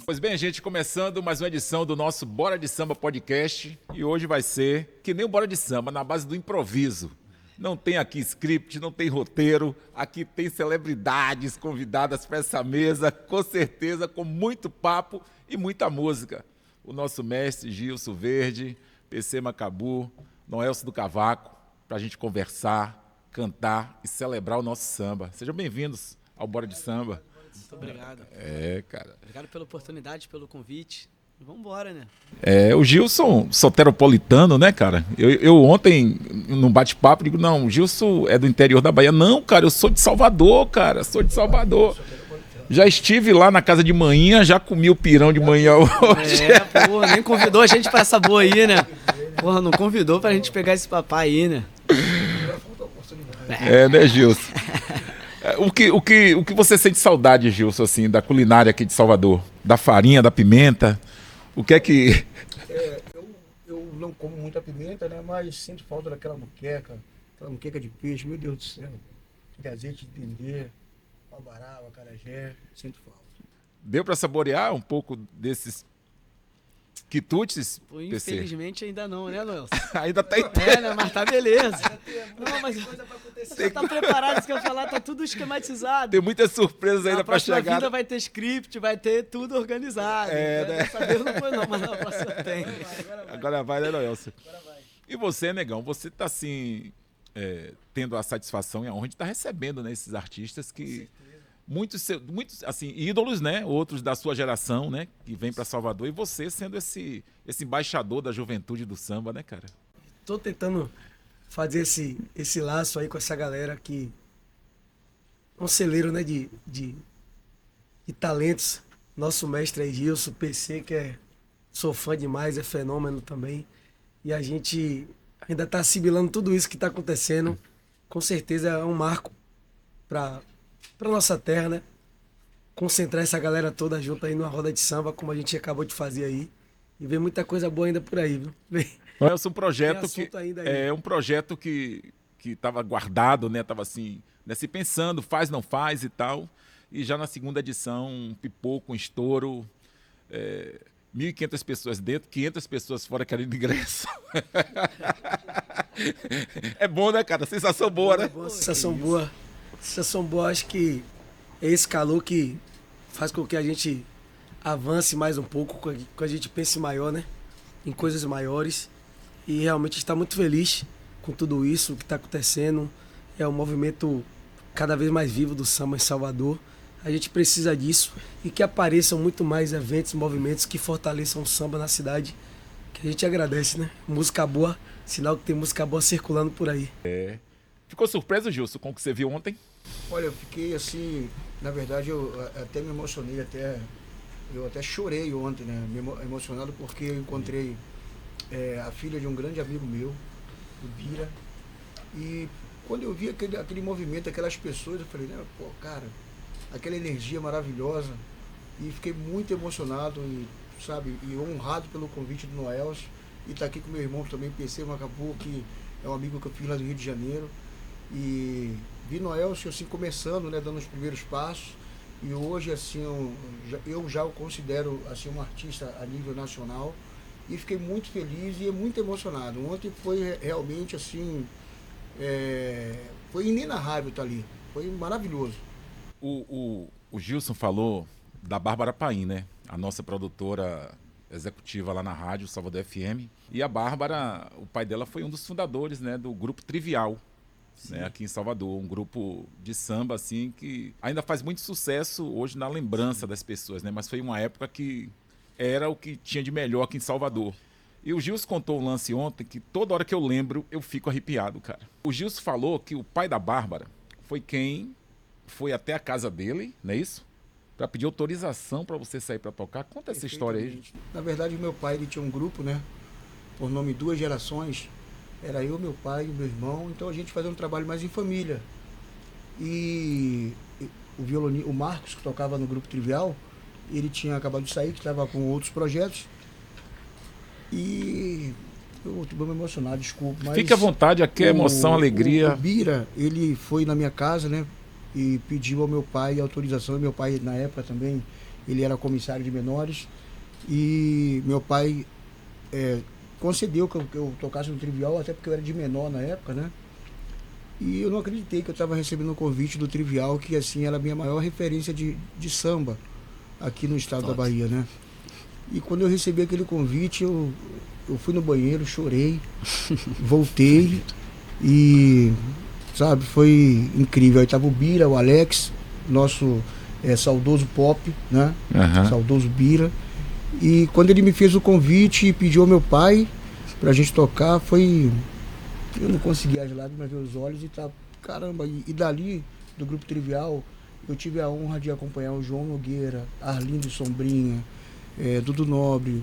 Pois bem, gente, começando mais uma edição do nosso Bora de Samba podcast. E hoje vai ser que nem o Bora de Samba, na base do improviso. Não tem aqui script, não tem roteiro. Aqui tem celebridades convidadas para essa mesa, com certeza, com muito papo e muita música. O nosso mestre Gilson Verde, PC Macabu, Noelcio do Cavaco, para a gente conversar, cantar e celebrar o nosso samba. Sejam bem-vindos ao Bora de Samba. Muito obrigado. Cara. Obrigado pela oportunidade, pelo convite. Vamos embora, né? O Gilson, soteropolitano, né, cara? Eu ontem, num bate-papo, digo, não, o Gilson é do interior da Bahia. Não, cara, eu sou de Salvador, cara, sou de Salvador. Já estive lá na casa de manhã, já comi o pirão de manhã hoje. Porra, nem convidou a gente pra essa boa aí, né? Porra, não convidou pra gente pegar esse papai aí, né? Né, Gilson? O que você sente saudade, Gilson, assim, da culinária aqui de Salvador? Da farinha, da pimenta? O que é que... Eu não como muita pimenta, né? Mas sinto falta daquela moqueca de peixe, meu Deus do céu. De azeite de dendê, albará, acarajé, sinto falta. Deu para saborear um pouco desses quitutes, Pô, PC? infelizmente ainda não, né, Noelcio? Ainda tá inteiro. Né? Mas tá beleza. Não, mas você tá preparado, isso que eu ia falar, tá tudo esquematizado. Tem muitas surpresas ainda na para próxima chegar. vida vai ter script, vai ter tudo organizado. Né? Dessa vez não foi não, mas na próxima tem. Agora vai, né, Noelcio? Agora vai. E você, negão, você tá assim, tendo a satisfação e a honra de estar recebendo, né, esses artistas que... Muitos assim, ídolos, né? Outros da sua geração, né? Que vem para Salvador. E você sendo esse embaixador da juventude do samba, né, cara? Tô tentando fazer esse laço aí com essa galera que... Um celeiro, né? De talentos. Nosso mestre aí, Gilson, PC, sou fã demais, é fenômeno também. E a gente ainda tá assimilando tudo isso que tá acontecendo. Com certeza é um marco para nossa terra, né? Concentrar essa galera toda junto aí numa roda de samba, como a gente acabou de fazer aí. E ver muita coisa boa ainda por aí, viu? É um projeto um projeto que estava guardado, né? Tava assim, né? Se pensando, faz, não faz e tal. E já na segunda edição, um pipoco, um estouro, 1.500 pessoas dentro, 500 pessoas fora querendo ingresso. É bom, né, cara? Sensação boa, né? Sensação boa. Sensação boa, acho que é esse calor que faz com que a gente avance mais um pouco, que a gente pense maior, né? Em coisas maiores. E realmente está muito feliz com tudo isso que está acontecendo. É um movimento cada vez mais vivo do samba em Salvador. A gente precisa disso e que apareçam muito mais eventos, movimentos que fortaleçam o samba na cidade. Que a gente agradece, né? Música boa, sinal que tem música boa circulando por aí. Ficou surpreso, Gilson, com o que você viu ontem? Olha, eu fiquei assim, na verdade eu até me emocionei, eu até chorei ontem, né? Emocionado porque eu encontrei a filha de um grande amigo meu, do Bira, e quando eu vi aquele movimento, aquelas pessoas, eu falei, né, pô, cara, aquela energia maravilhosa, e fiquei muito emocionado e, sabe, e honrado pelo convite do Noelcio, e tá aqui com meu irmão também, PC Macabu, que é um amigo que eu fiz lá do Rio de Janeiro. E vi Noelcio assim começando, né, dando os primeiros passos, e hoje assim eu já o considero assim um artista a nível nacional, e fiquei muito feliz e muito emocionado. Ontem foi realmente assim, foi inenarrável estar ali, foi maravilhoso. O Gilson falou da Bárbara Paim, né? A nossa produtora executiva lá na rádio Salvador FM. E a Bárbara, o pai dela foi um dos fundadores, né, do grupo Trivial, né, aqui em Salvador, um grupo de samba assim que ainda faz muito sucesso hoje na lembrança das pessoas, né, mas foi uma época que era o que tinha de melhor aqui em Salvador. E o Gilson contou um lance ontem que toda hora que eu lembro eu fico arrepiado, cara. O Gilson falou que o pai da Bárbara foi quem foi até a casa dele, não é isso? Para pedir autorização para você sair para tocar. Conta essa história aí. Na verdade, meu pai ele tinha um grupo, né, por nome Duas Gerações. Era eu, meu pai e meu irmão, então a gente fazia um trabalho mais em família. E o Marcos, que tocava no grupo Trivial, ele tinha acabado de sair, que estava com outros projetos. E eu estou me emocionado, desculpa. Mas fique à vontade, aqui é emoção, alegria. O Bira, ele foi na minha casa, né, e pediu ao meu pai autorização. Meu pai, na época também, ele era comissário de menores, e meu pai concedeu que eu tocasse no Trivial, até porque eu era de menor na época, né? E eu não acreditei que eu estava recebendo um convite do Trivial, que assim era a minha maior referência de samba aqui no estado da Bahia, né? E quando eu recebi aquele convite, eu fui no banheiro, chorei, voltei e, sabe, foi incrível. Aí tava o Bira, o Alex, nosso saudoso Pop, né? Saudoso Bira. E quando ele me fez o convite e pediu ao meu pai pra gente tocar, foi... Eu não consegui as lágrimas ver os olhos e tá... Caramba, e dali, do Grupo Trivial, eu tive a honra de acompanhar o João Nogueira, Arlindo Sombrinha, Dudu Nobre,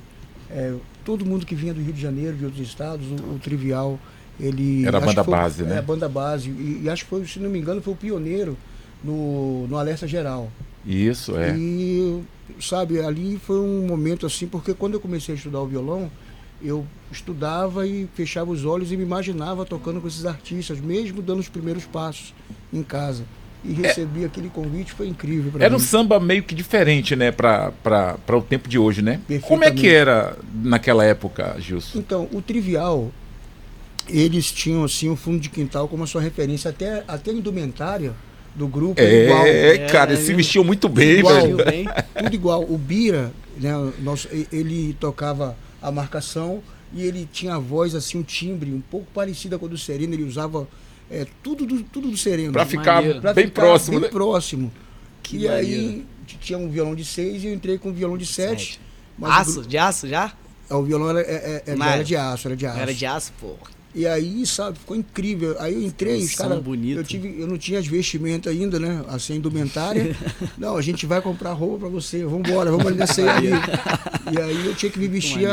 todo mundo que vinha do Rio de Janeiro, de outros estados, o Trivial, ele... Era a banda base, né? É, a banda base. E acho que foi, se não me engano, foi o pioneiro no Alerta Geral. Isso, E, sabe, ali foi um momento assim, porque quando eu comecei a estudar o violão, eu estudava e fechava os olhos e me imaginava tocando com esses artistas, mesmo dando os primeiros passos em casa. E recebi aquele convite, foi incrível pra mim. Era um samba meio que diferente, né, para o tempo de hoje, né? Como é que era naquela época, Gilson? Então, o Trivial, eles tinham assim o Fundo de Quintal como a sua referência, até a indumentária do grupo igual. Cara, se vestiu muito bem, igual, velho. Tudo igual. O Bira, né, ele tocava a marcação e ele tinha a voz, assim, um timbre um pouco parecida com a do Sereno, ele usava tudo do Sereno. Pra ficar bem próximo, bem né? próximo. Que e maneiro. aí tinha um violão de 6 e eu entrei com um violão de 7. De aço já? O violão era de aço, era de aço. Era de aço, pô. E aí, sabe, ficou incrível. Aí eu entrei, os caras. Eu não tinha as vestimentas ainda, né? Assim, indumentária. Não, a gente vai comprar roupa pra você. Vambora, vamos ali nessa aí. E aí eu tinha que me vestir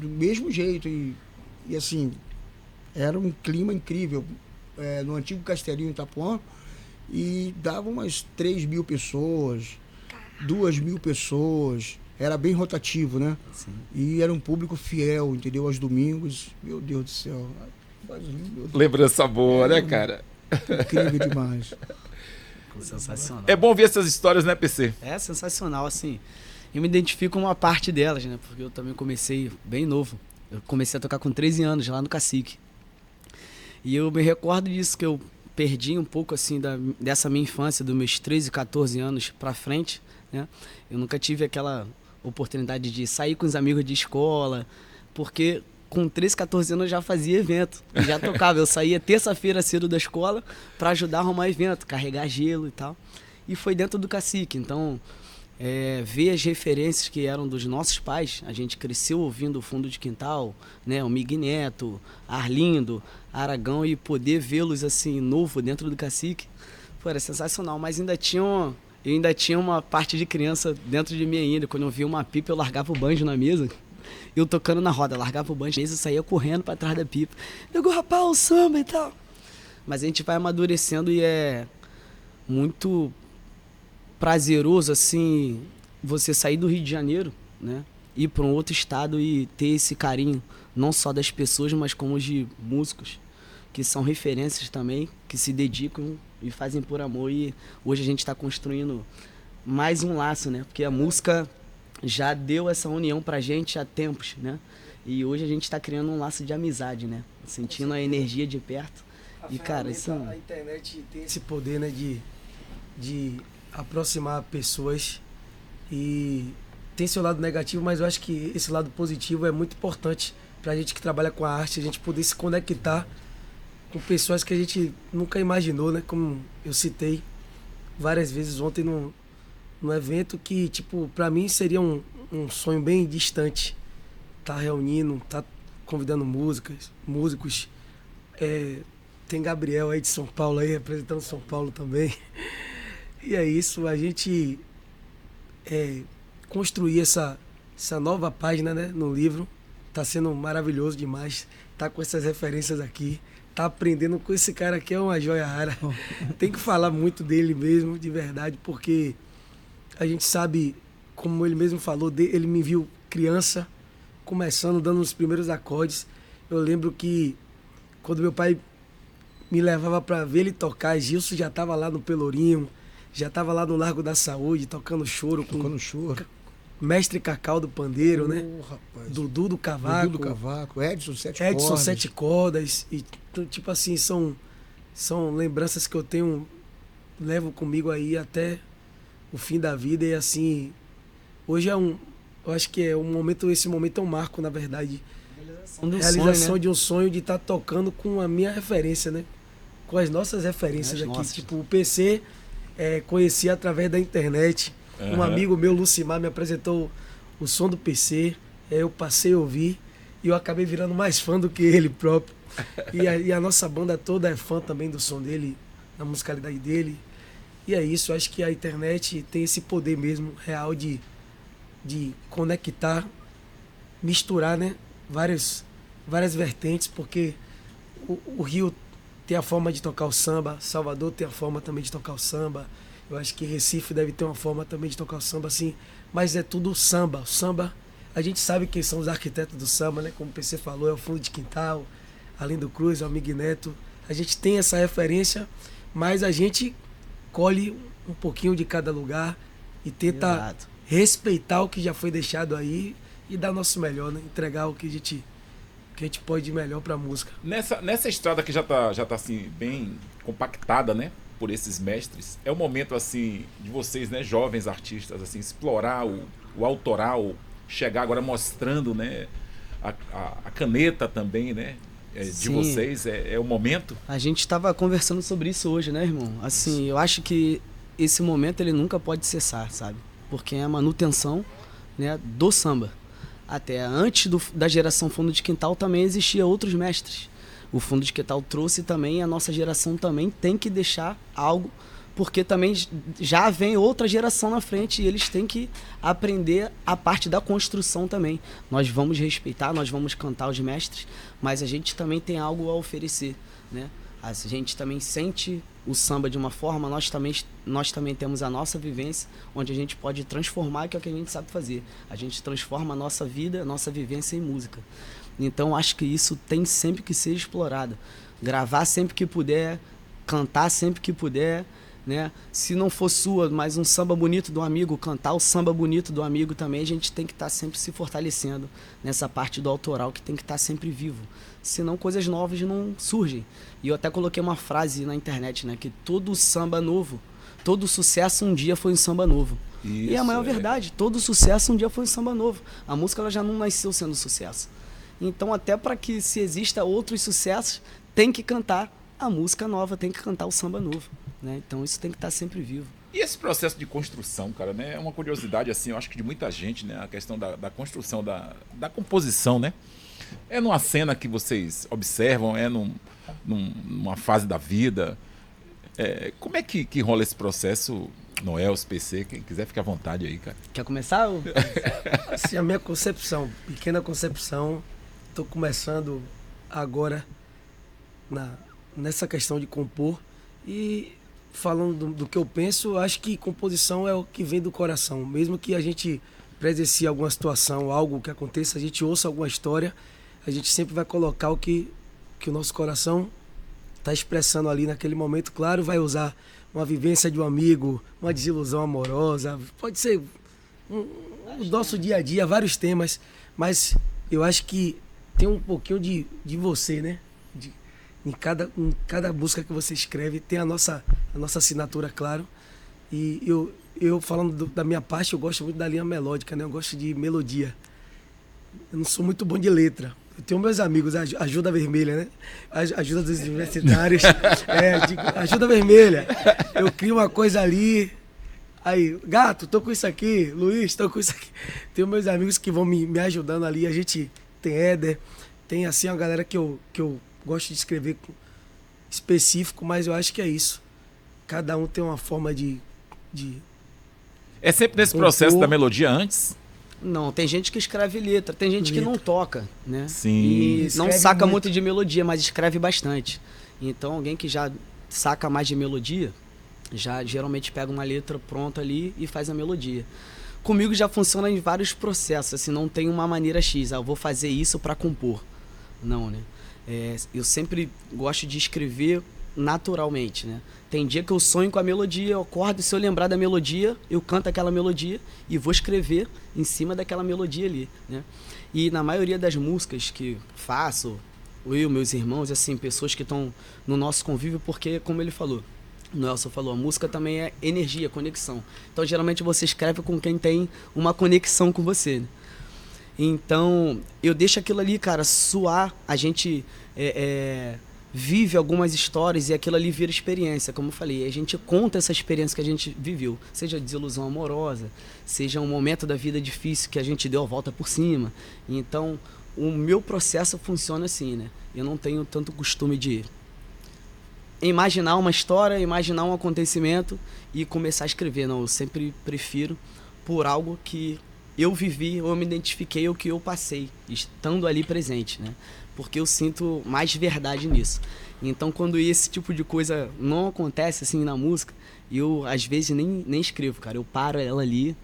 do mesmo jeito. E assim, era um clima incrível. No antigo Castelinho em Itapuã. E dava umas 3.000 pessoas, 2.000 pessoas. Era bem rotativo, né? Sim. E era um público fiel, entendeu? Aos domingos. Meu Deus do céu. Lembrança boa, né, cara? Incrível demais. Sensacional. É bom ver essas histórias, né, PC? É sensacional, assim. Eu me identifico com uma parte delas, né? Porque eu também comecei bem novo. Eu comecei a tocar com 13 anos, lá no Cacique. E eu me recordo disso, que eu perdi um pouco, assim, dessa minha infância, dos meus 13, 14 anos pra frente, né? Eu nunca tive aquela oportunidade de sair com os amigos de escola, porque com 13, 14 anos eu já fazia evento, eu já tocava. Eu saía terça-feira cedo da escola para ajudar a arrumar evento, carregar gelo e tal. E foi dentro do Cacique. Então, ver as referências que eram dos nossos pais, a gente cresceu ouvindo o Fundo de Quintal, né, o Mig Neto, Arlindo, Aragão, e poder vê-los assim, novo dentro do Cacique, pô, era sensacional. Mas eu ainda tinha uma parte de criança dentro de mim ainda. Quando eu via uma pipa, eu largava o banjo na mesa. Eu tocando na roda, largava o banjo na mesa e saía correndo pra trás da pipa. Pegou, rapaz, o samba e tal. Mas a gente vai amadurecendo e é muito prazeroso, assim, você sair do Rio de Janeiro, né? Ir para um outro estado e ter esse carinho, não só das pessoas, mas como de músicos, que são referências também, que se dedicam e fazem por amor. E hoje a gente está construindo mais um laço, né? Porque a música já deu essa união pra gente há tempos, né? E hoje a gente está criando um laço de amizade, né? Sentindo a energia de perto. E, cara, isso... A internet tem esse poder, né? De aproximar pessoas, e tem seu lado negativo, mas eu acho que esse lado positivo é muito importante pra gente que trabalha com a arte, a gente poder se conectar com pessoas que a gente nunca imaginou, né? Como eu citei várias vezes ontem num evento que, tipo, pra mim seria um sonho bem distante. Tá reunindo, tá convidando músicos. Tem Gabriel aí de São Paulo aí, representando São Paulo também. E é isso, a gente construir essa nova página, né, no livro. Tá sendo maravilhoso demais. Tá com essas referências aqui. Tá aprendendo com esse cara aqui, é uma joia rara. Tem que falar muito dele mesmo, de verdade, porque a gente sabe, como ele mesmo falou, ele me viu criança, começando, dando os primeiros acordes. Eu lembro que quando meu pai me levava para ver ele tocar, Gilson já estava lá no Pelourinho, já tava lá no Largo da Saúde, tocando choro com Tocando choro. Mestre Cacau do pandeiro, né? Rapaz. Dudu do cavaco. Dudu do Cavaco, Edson Sete Edson Cordas. Sete Cordas. E, tipo assim, são lembranças que eu tenho, levo comigo aí até o fim da vida. E assim, hoje eu acho que esse momento é um marco, na verdade. Realização de um sonho de estar tocando com a minha referência, né? Com as nossas referências aqui. Nossas. Tipo, o PC conheci através da internet. Um amigo meu, Lucimar, me apresentou o som do PC. Eu passei a ouvir e eu acabei virando mais fã do que ele próprio. E a nossa banda toda é fã também do som dele, da musicalidade dele. E é isso, eu acho que a internet tem esse poder mesmo, real, de conectar, misturar, né? Várias vertentes, porque o Rio tem a forma de tocar o samba, Salvador tem a forma também de tocar o samba. Eu acho que Recife deve ter uma forma também de tocar o samba, assim, mas é tudo samba. O samba, a gente sabe quem são os arquitetos do samba, né? Como o PC falou, é o Fundo de Quintal, Arlindo Cruz, é o Amigo Neto. A gente tem essa referência, mas a gente colhe um pouquinho de cada lugar e tenta Exato. respeitar o que já foi deixado aí e dar nosso melhor, né? Entregar o que a gente pode de melhor pra música. Nessa estrada que já tá assim, bem compactada, né? Por esses mestres, é o momento assim de vocês, né, jovens artistas, assim, explorar o autoral, chegar agora mostrando, né, a caneta também, né, de Sim. vocês, é o momento. A gente estava conversando sobre isso hoje, né, irmão? Assim, eu acho que esse momento ele nunca pode cessar, sabe? Porque é a manutenção, né, do samba. Até antes da geração Fundo de Quintal também existia outros mestres. O Fundo de Quintal trouxe também, a nossa geração também tem que deixar algo, porque também já vem outra geração na frente e eles têm que aprender a parte da construção também. Nós vamos respeitar, nós vamos cantar os mestres, mas a gente também tem algo a oferecer, né? A gente também sente o samba de uma forma, nós também temos a nossa vivência, onde a gente pode transformar, que é o que a gente sabe fazer. A gente transforma a nossa vida, a nossa vivência em música. Então, acho que isso tem sempre que ser explorado. Gravar sempre que puder, cantar sempre que puder, né? Se não for sua, mas um samba bonito do amigo, cantar o samba bonito do amigo também, a gente tem que estar sempre se fortalecendo nessa parte do autoral, que tem que estar sempre vivo. Senão coisas novas não surgem. E eu até coloquei uma frase na internet, né? Que todo samba novo, todo sucesso um dia foi um samba novo. Isso, e é a maior verdade, todo sucesso um dia foi um samba novo. A música ela já não nasceu sendo sucesso. Então, até para que se exista outros sucessos, tem que cantar a música nova, tem que cantar o samba novo, né? Então, isso tem que estar sempre vivo. E esse processo de construção, cara, né? É uma curiosidade, assim, eu acho que de muita gente, né? A questão da construção, da composição, né? É numa cena que vocês observam, é numa fase da vida. Como é que rola esse processo, Noel, PC? Quem quiser, fica à vontade aí, cara. Quer começar? Assim, a minha concepção, pequena concepção, estou começando agora nessa questão de compor e falando do que eu penso, acho que composição é o que vem do coração. Mesmo que a gente presencie alguma situação, algo que aconteça, a gente ouça alguma história, a gente sempre vai colocar o que o nosso coração está expressando ali naquele momento. Claro, vai usar uma vivência de um amigo, uma desilusão amorosa, pode ser o nosso dia a dia, vários temas, mas eu acho que tem um pouquinho de você, né? Em cada música que você escreve tem a nossa assinatura, claro. E eu falando da minha parte, eu gosto muito da linha melódica, né? Eu gosto de melodia. Eu não sou muito bom de letra. Eu tenho meus amigos, Ajuda Vermelha, né? Ajuda dos universitários. Ajuda Vermelha. Eu crio uma coisa ali. Aí, Gato, tô com isso aqui. Luiz, tô com isso aqui. Tenho meus amigos que vão me ajudando ali. A gente tem Éder. Tem, assim, uma galera que eu gosto de escrever específico, mas eu acho que é isso. Cada um tem uma forma de É sempre nesse processo da melodia antes? Não, tem gente que escreve letra, tem gente que não toca, né? Sim. E não Escreve saca muito. muito de melodia, mas escreve bastante. Então, alguém que já saca mais de melodia, já geralmente pega uma letra pronta ali e faz a melodia. Comigo já funciona em vários processos, assim, não tem uma maneira X, eu vou fazer isso para compor. Não, né? Eu sempre gosto de escrever naturalmente, né? Tem dia que eu sonho com a melodia, eu acordo e se eu lembrar da melodia, eu canto aquela melodia e vou escrever em cima daquela melodia ali, né? E na maioria das músicas que faço, eu, meus irmãos, assim, pessoas que estão no nosso convívio, porque, como ele falou, o Nelson falou, a música também é energia, conexão. Então, geralmente, você escreve com quem tem uma conexão com você, né? Então, eu deixo aquilo ali, cara, suar. A gente vive algumas histórias e aquilo ali vira experiência, como eu falei. A gente conta essa experiência que a gente viveu, seja desilusão amorosa, seja um momento da vida difícil que a gente deu a volta por cima. Então, o meu processo funciona assim, né? Eu não tenho tanto costume de imaginar uma história, imaginar um acontecimento e começar a escrever. Não, eu sempre prefiro por algo que eu vivi, ou eu me identifiquei, ou que eu passei, estando ali presente, né? Porque eu sinto mais verdade nisso. Então, quando esse tipo de coisa não acontece, assim, na música, eu, às vezes, nem escrevo, cara. Eu paro ela ali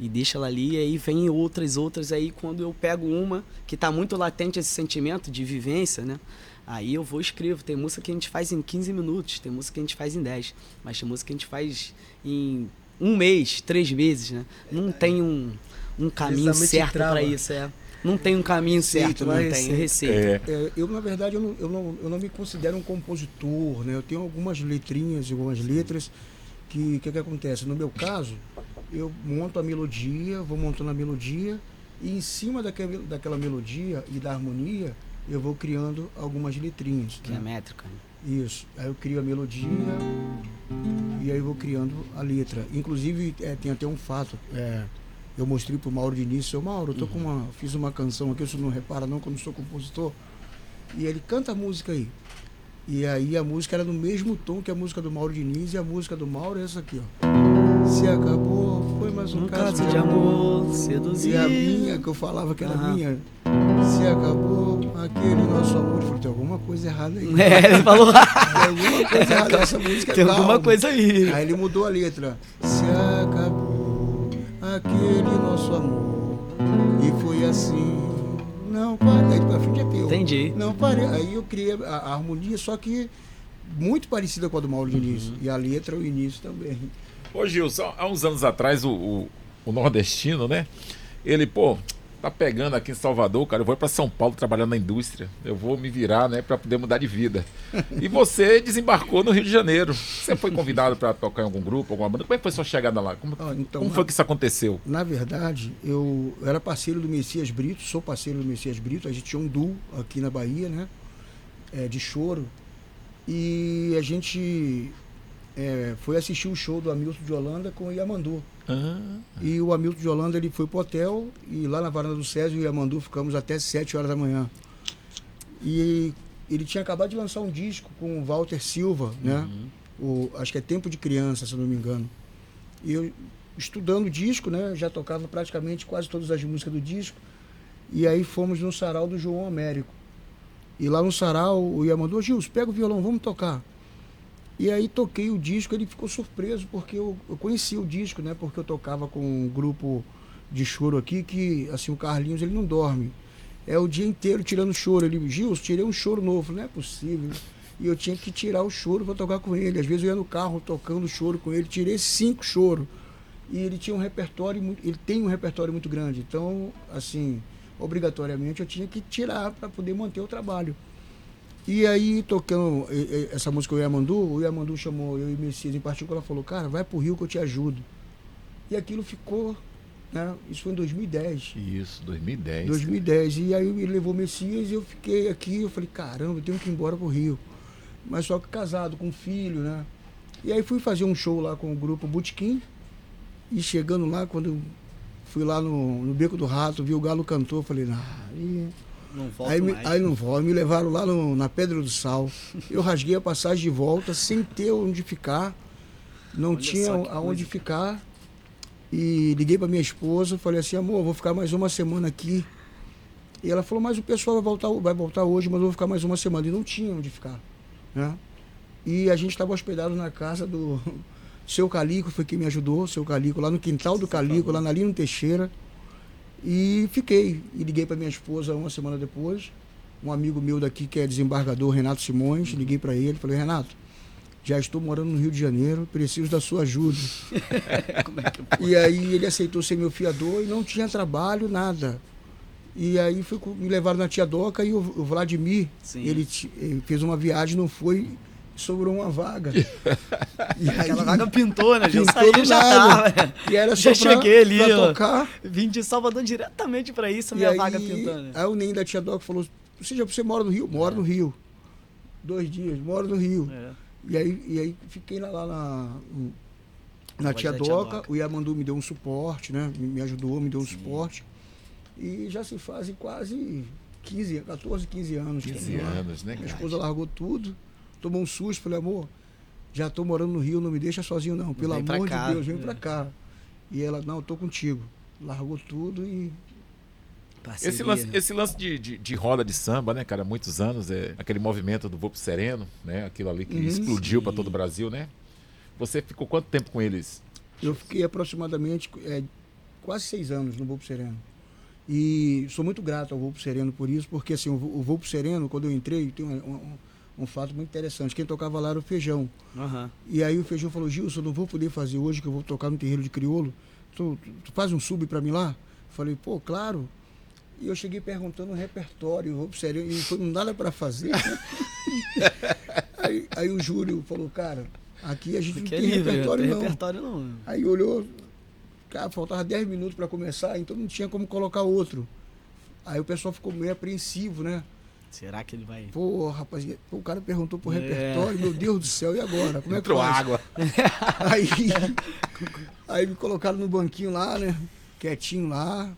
e deixo ela ali, e aí vem outras, aí quando eu pego uma que tá muito latente esse sentimento de vivência, né? Aí eu vou e escrevo. Tem música que a gente faz em 15 minutos, tem música que a gente faz em 10, mas tem música que a gente faz em 1 mês, 3 meses, né? Não tem um caminho certo para isso, Não tem um caminho certo, não tem receita. Eu, na verdade, eu não me considero um compositor, né? Eu tenho algumas letrinhas, algumas letras que acontece? No meu caso, eu monto a melodia, vou montando a melodia e em cima daquela melodia e da harmonia, eu vou criando algumas letrinhas. Que é métrica. Isso. Aí eu crio a melodia e aí eu vou criando a letra. Inclusive, tem até um fato. Eu mostrei pro Mauro de início, Mauro, eu fiz uma canção aqui, você não repara não, que eu não sou compositor. E ele canta a música aí. E aí a música era no mesmo tom que a música do Mauro Diniz, e a música do Mauro é essa aqui, ó. Se acabou, foi mais um caso de amor, seduzir. E a minha, que eu falava que era minha, se acabou aquele nosso amor. Eu falei, tem alguma coisa errada aí. Ele falou. Tem alguma coisa errada nessa música. Tem alguma coisa aí. Aí ele mudou a letra. Se acabou aquele nosso amor. E foi assim. Não parei. Aí pra frente é teu. Entendi. Não parei. Aí eu criei a harmonia, só que muito parecida com a do Mauro Diniz. E a letra, o início também. Ô Gilson, há uns anos atrás o nordestino, né? Ele, tá pegando aqui em Salvador, cara, eu vou para São Paulo trabalhar na indústria, eu vou me virar, né, para poder mudar de vida. E você desembarcou no Rio de Janeiro. Você foi convidado para tocar em algum grupo, alguma banda? Como é que foi sua chegada lá? Como foi que isso aconteceu? Na verdade, eu era parceiro do Messias Brito, sou parceiro do Messias Brito, a gente tinha um duo aqui na Bahia, né, de choro, e a gente foi assistir o show do Hamilton de Holanda com o Yamandu. E o Hamilton de Holanda, ele foi pro hotel e lá na varanda do Césio e o Yamandu ficamos até 7 horas da manhã. E ele tinha acabado de lançar um disco com o Walter Silva, né? Acho que é Tempo de Criança, se eu não me engano. E eu, estudando o disco, né? Já tocava praticamente quase todas as músicas do disco. E aí fomos no sarau do João Américo. E lá no sarau o Yamandu, Gilson, pega o violão, vamos tocar. E aí toquei o disco, ele ficou surpreso, porque eu conhecia o disco, né? Porque eu tocava com um grupo de choro aqui, que assim, o Carlinhos, ele não dorme. É o dia inteiro tirando choro. Ele, Gilson, tirei um choro novo. Não é possível. E eu tinha que tirar o choro para tocar com ele. Às vezes eu ia no carro tocando choro com ele, tirei 5 choros. E ele tinha um repertório, ele tem um repertório muito grande. Então, assim, obrigatoriamente eu tinha que tirar para poder manter o trabalho. E aí, tocando essa música, o Yamandu chamou eu e Messias em particular, falou, cara, vai pro Rio que eu te ajudo. E aquilo ficou, né? Isso foi em 2010. Isso, 2010. 2010. E aí ele levou o Messias e eu fiquei aqui, eu falei, caramba, eu tenho que ir embora pro Rio. Mas só que casado, com filho, né? E aí fui fazer um show lá com o grupo Botequim. E chegando lá, quando eu fui lá no Beco do Rato, vi o Galo Cantor, falei, não volto aí não volto, me levaram lá na Pedra do Sal. Eu rasguei a passagem de volta sem ter onde ficar, não tinha aonde ficar. E liguei para minha esposa, falei assim, amor, vou ficar mais uma semana aqui. E ela falou, mas o pessoal vai voltar hoje, mas eu vou ficar mais uma semana. E não tinha onde ficar, né? E a gente estava hospedado na casa do Seu Calico, foi quem me ajudou, Seu Calico, lá no quintal do Calico, lá na Lino Teixeira. E fiquei, e liguei para minha esposa uma semana depois, um amigo meu daqui que é desembargador, Renato Simões, liguei para ele, falei, Renato, já estou morando no Rio de Janeiro, preciso da sua ajuda. Como é que eu... E aí ele aceitou ser meu fiador e não tinha trabalho, nada. E aí me levaram na Tia Doca e o Vladimir, ele fez uma viagem, não foi, sobrou uma vaga. E aí, aquela vaga pintou, né? Já saí, já tava. E era já só cheguei ali, pra ó, tocar. Vim de Salvador diretamente pra isso, a minha vaga pintando. Aí o Ney da Tia Doca falou, você mora no Rio? Moro no Rio. 2 dias, moro no Rio. E aí fiquei lá na Tia Doca, o Yamandu me deu um suporte, né? Me ajudou, me deu um suporte. E já se fazem quase 14, 15 anos. 15 anos, né? Minha esposa largou tudo, tomou um susto, falei, amor, já tô morando no Rio, não me deixa sozinho não, pelo amor de Deus, vem pra cá. E ela, não, eu tô contigo. Largou tudo e... Esse lance de roda de samba, né, cara, há muitos anos, aquele movimento do Vou Pro Sereno, né, aquilo ali que explodiu para todo o Brasil, né? Você ficou quanto tempo com eles? Eu fiquei aproximadamente quase 6 anos no Vou Pro Sereno. E sou muito grato ao Voo Pro Sereno por isso, porque assim, o Voo Pro Sereno, quando eu entrei, tem um fato muito interessante. Quem tocava lá era o Feijão. E aí o Feijão falou, Gilson, eu não vou poder fazer hoje, que eu vou tocar no terreiro de crioulo. Tu faz um sub pra mim lá? Falei, pô, claro. E eu cheguei perguntando o repertório, o Voo Pro Sereno, e foi nada pra fazer. aí o Júlio falou, cara, aqui a gente não tem repertório não. Aí olhou... Cara, faltava 10 minutos para começar, então não tinha como colocar outro. Aí o pessoal ficou meio apreensivo, né? Será que ele vai... Pô, rapaz, o cara perguntou pro repertório, meu Deus do céu, e agora? Como é que entrou água. Aí me colocaram no banquinho lá, né? Quietinho lá,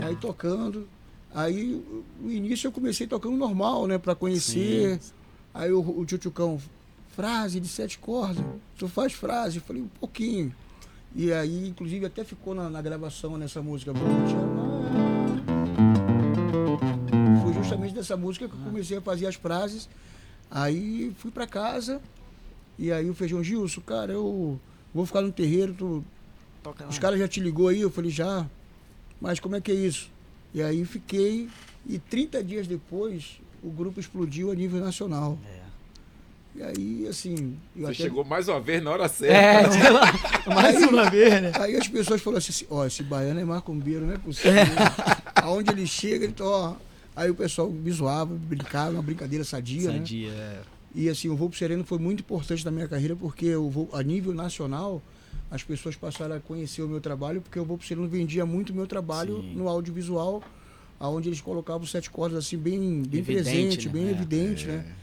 aí tocando. Aí no início eu comecei tocando normal, né? Para conhecer. Sim. Aí o Tchutchucão, frase de 7 cordas, tu faz frase? Eu falei, um pouquinho. E aí, inclusive, até ficou na gravação nessa música. Foi justamente dessa música que eu comecei a fazer as frases. Aí fui pra casa. E aí o Feijão, Gilson, cara, eu vou ficar no terreiro. Os caras já te ligou aí? Eu falei, já. Mas como é que é isso? E aí fiquei. E 30 dias depois, o grupo explodiu a nível nacional. E aí, assim... Você chegou mais uma vez na hora certa. Mais uma vez, né? Aí as pessoas falaram assim, ó, esse baiano é macumbeiro, não é possível. Aonde ele chega, ele ó. Aí o pessoal me zoava, brincava, uma brincadeira sadia, né? E assim, o Voo Pro Sereno foi muito importante na minha carreira, porque a nível nacional, as pessoas passaram a conhecer o meu trabalho, porque o Voo Pro Sereno vendia muito o meu trabalho no audiovisual, onde eles colocavam 7 cordas assim, bem presente, né? Bem evidente, né?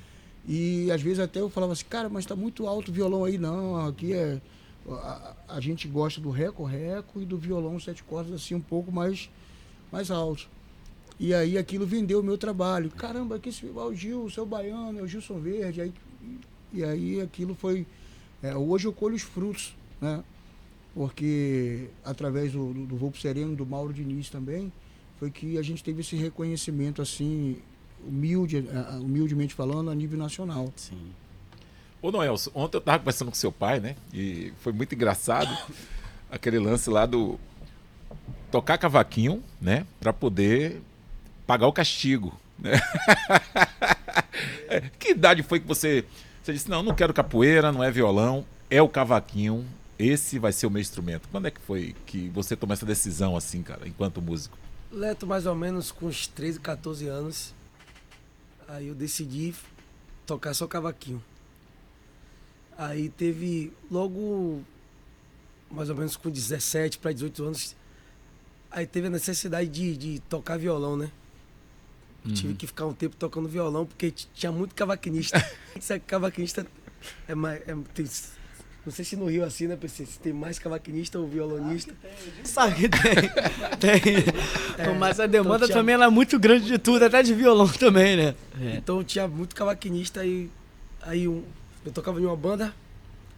E às vezes até eu falava assim, cara, mas tá muito alto o violão aí. Não, aqui a gente gosta do reco-reco e do violão 7 cordas assim um pouco mais alto. E aí aquilo vendeu o meu trabalho. Caramba, aqui o Gilson, é o baiano, é o Gilson Verde. E aí aquilo foi... hoje eu colho os frutos, né? Porque através do Voo Pro Sereno, do Mauro Diniz também, foi que a gente teve esse reconhecimento assim... humildemente falando, a nível nacional. Sim. Ô Noelson, ontem eu estava conversando com seu pai, né? E foi muito engraçado aquele lance lá do tocar cavaquinho, né? Para poder pagar o castigo, né? Que idade foi que você disse, não quero capoeira, não é violão, é o cavaquinho, esse vai ser o meu instrumento. Quando é que foi que você tomou essa decisão assim, cara, enquanto músico? Leto, mais ou menos com uns 13, 14 anos. Aí eu decidi tocar só cavaquinho. Aí teve logo, mais ou menos com 17 para 18 anos, aí teve a necessidade de tocar violão, né? Tive que ficar um tempo tocando violão, porque tinha muito cavaquinista. Cavaquinista não sei se no Rio assim, né, PC? Se tem mais cavaquinista ou violonista. Sabe que tem. Mas a demanda então também era muito grande de tudo, até de violão também, né? Então tinha muito cavaquinista aí eu tocava em uma banda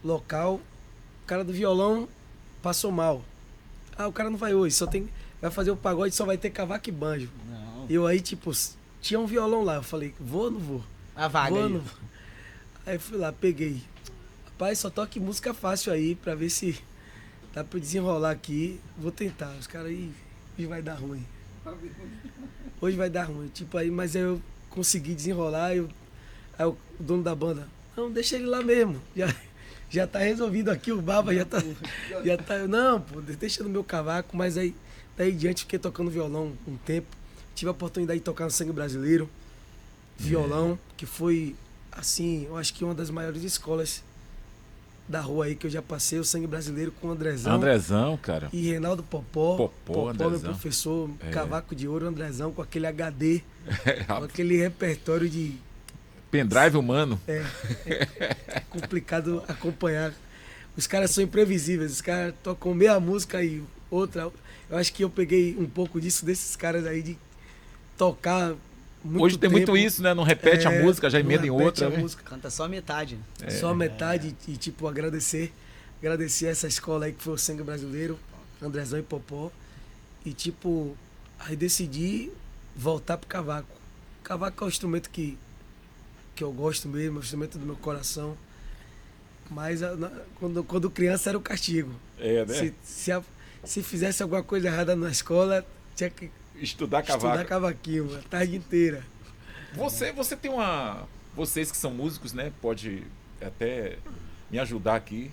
local, o cara do violão passou mal. O cara não vai hoje, vai fazer o pagode, só vai ter cavaco e banjo. Não. Eu aí, tipo, tinha um violão lá, eu falei, vou ou não vou? A vaga vou, aí. Não vou. Aí fui lá, peguei. Rapaz, só toque música fácil aí, pra ver se dá pra desenrolar aqui. Vou tentar, os caras aí, hoje vai dar ruim. Hoje vai dar ruim, tipo aí, mas aí eu consegui desenrolar, aí o dono da banda, Não, deixa ele lá mesmo. Já tá resolvido aqui, o Barba já tá. Não, pô, deixa no meu cavaco, mas aí daí em diante fiquei tocando violão um tempo. Tive a oportunidade de tocar no Sangue Brasileiro, violão, que foi, assim, eu acho que uma das maiores escolas da rua aí que eu já passei, o Sangue Brasileiro com o Andrezão. Andrezão, cara. E Reinaldo Popó. Popó, Andrezão. meu professor, cavaco de ouro, Andrezão, com aquele HD, com aquele repertório de... Pendrive humano. É complicado acompanhar. Os caras são imprevisíveis, os caras tocam meia música e outra. Eu acho que eu peguei um pouco disso desses caras aí de tocar muito Hoje tem tempo. muito isso, né? Não repete a música, já emenda em outra. A música. Canta só a metade. Só a metade e, tipo, agradecer essa escola aí que foi o Sangue Brasileiro, Andrezão e Popó. E, tipo, aí decidi voltar pro cavaco. Cavaco é um instrumento que eu gosto mesmo, é um instrumento do meu coração. Mas quando criança era o castigo. Né? Se fizesse alguma coisa errada na escola, tinha que estudar cavaquinho a tarde inteira. Você tem uma... Vocês que são músicos, né? Pode até me ajudar aqui.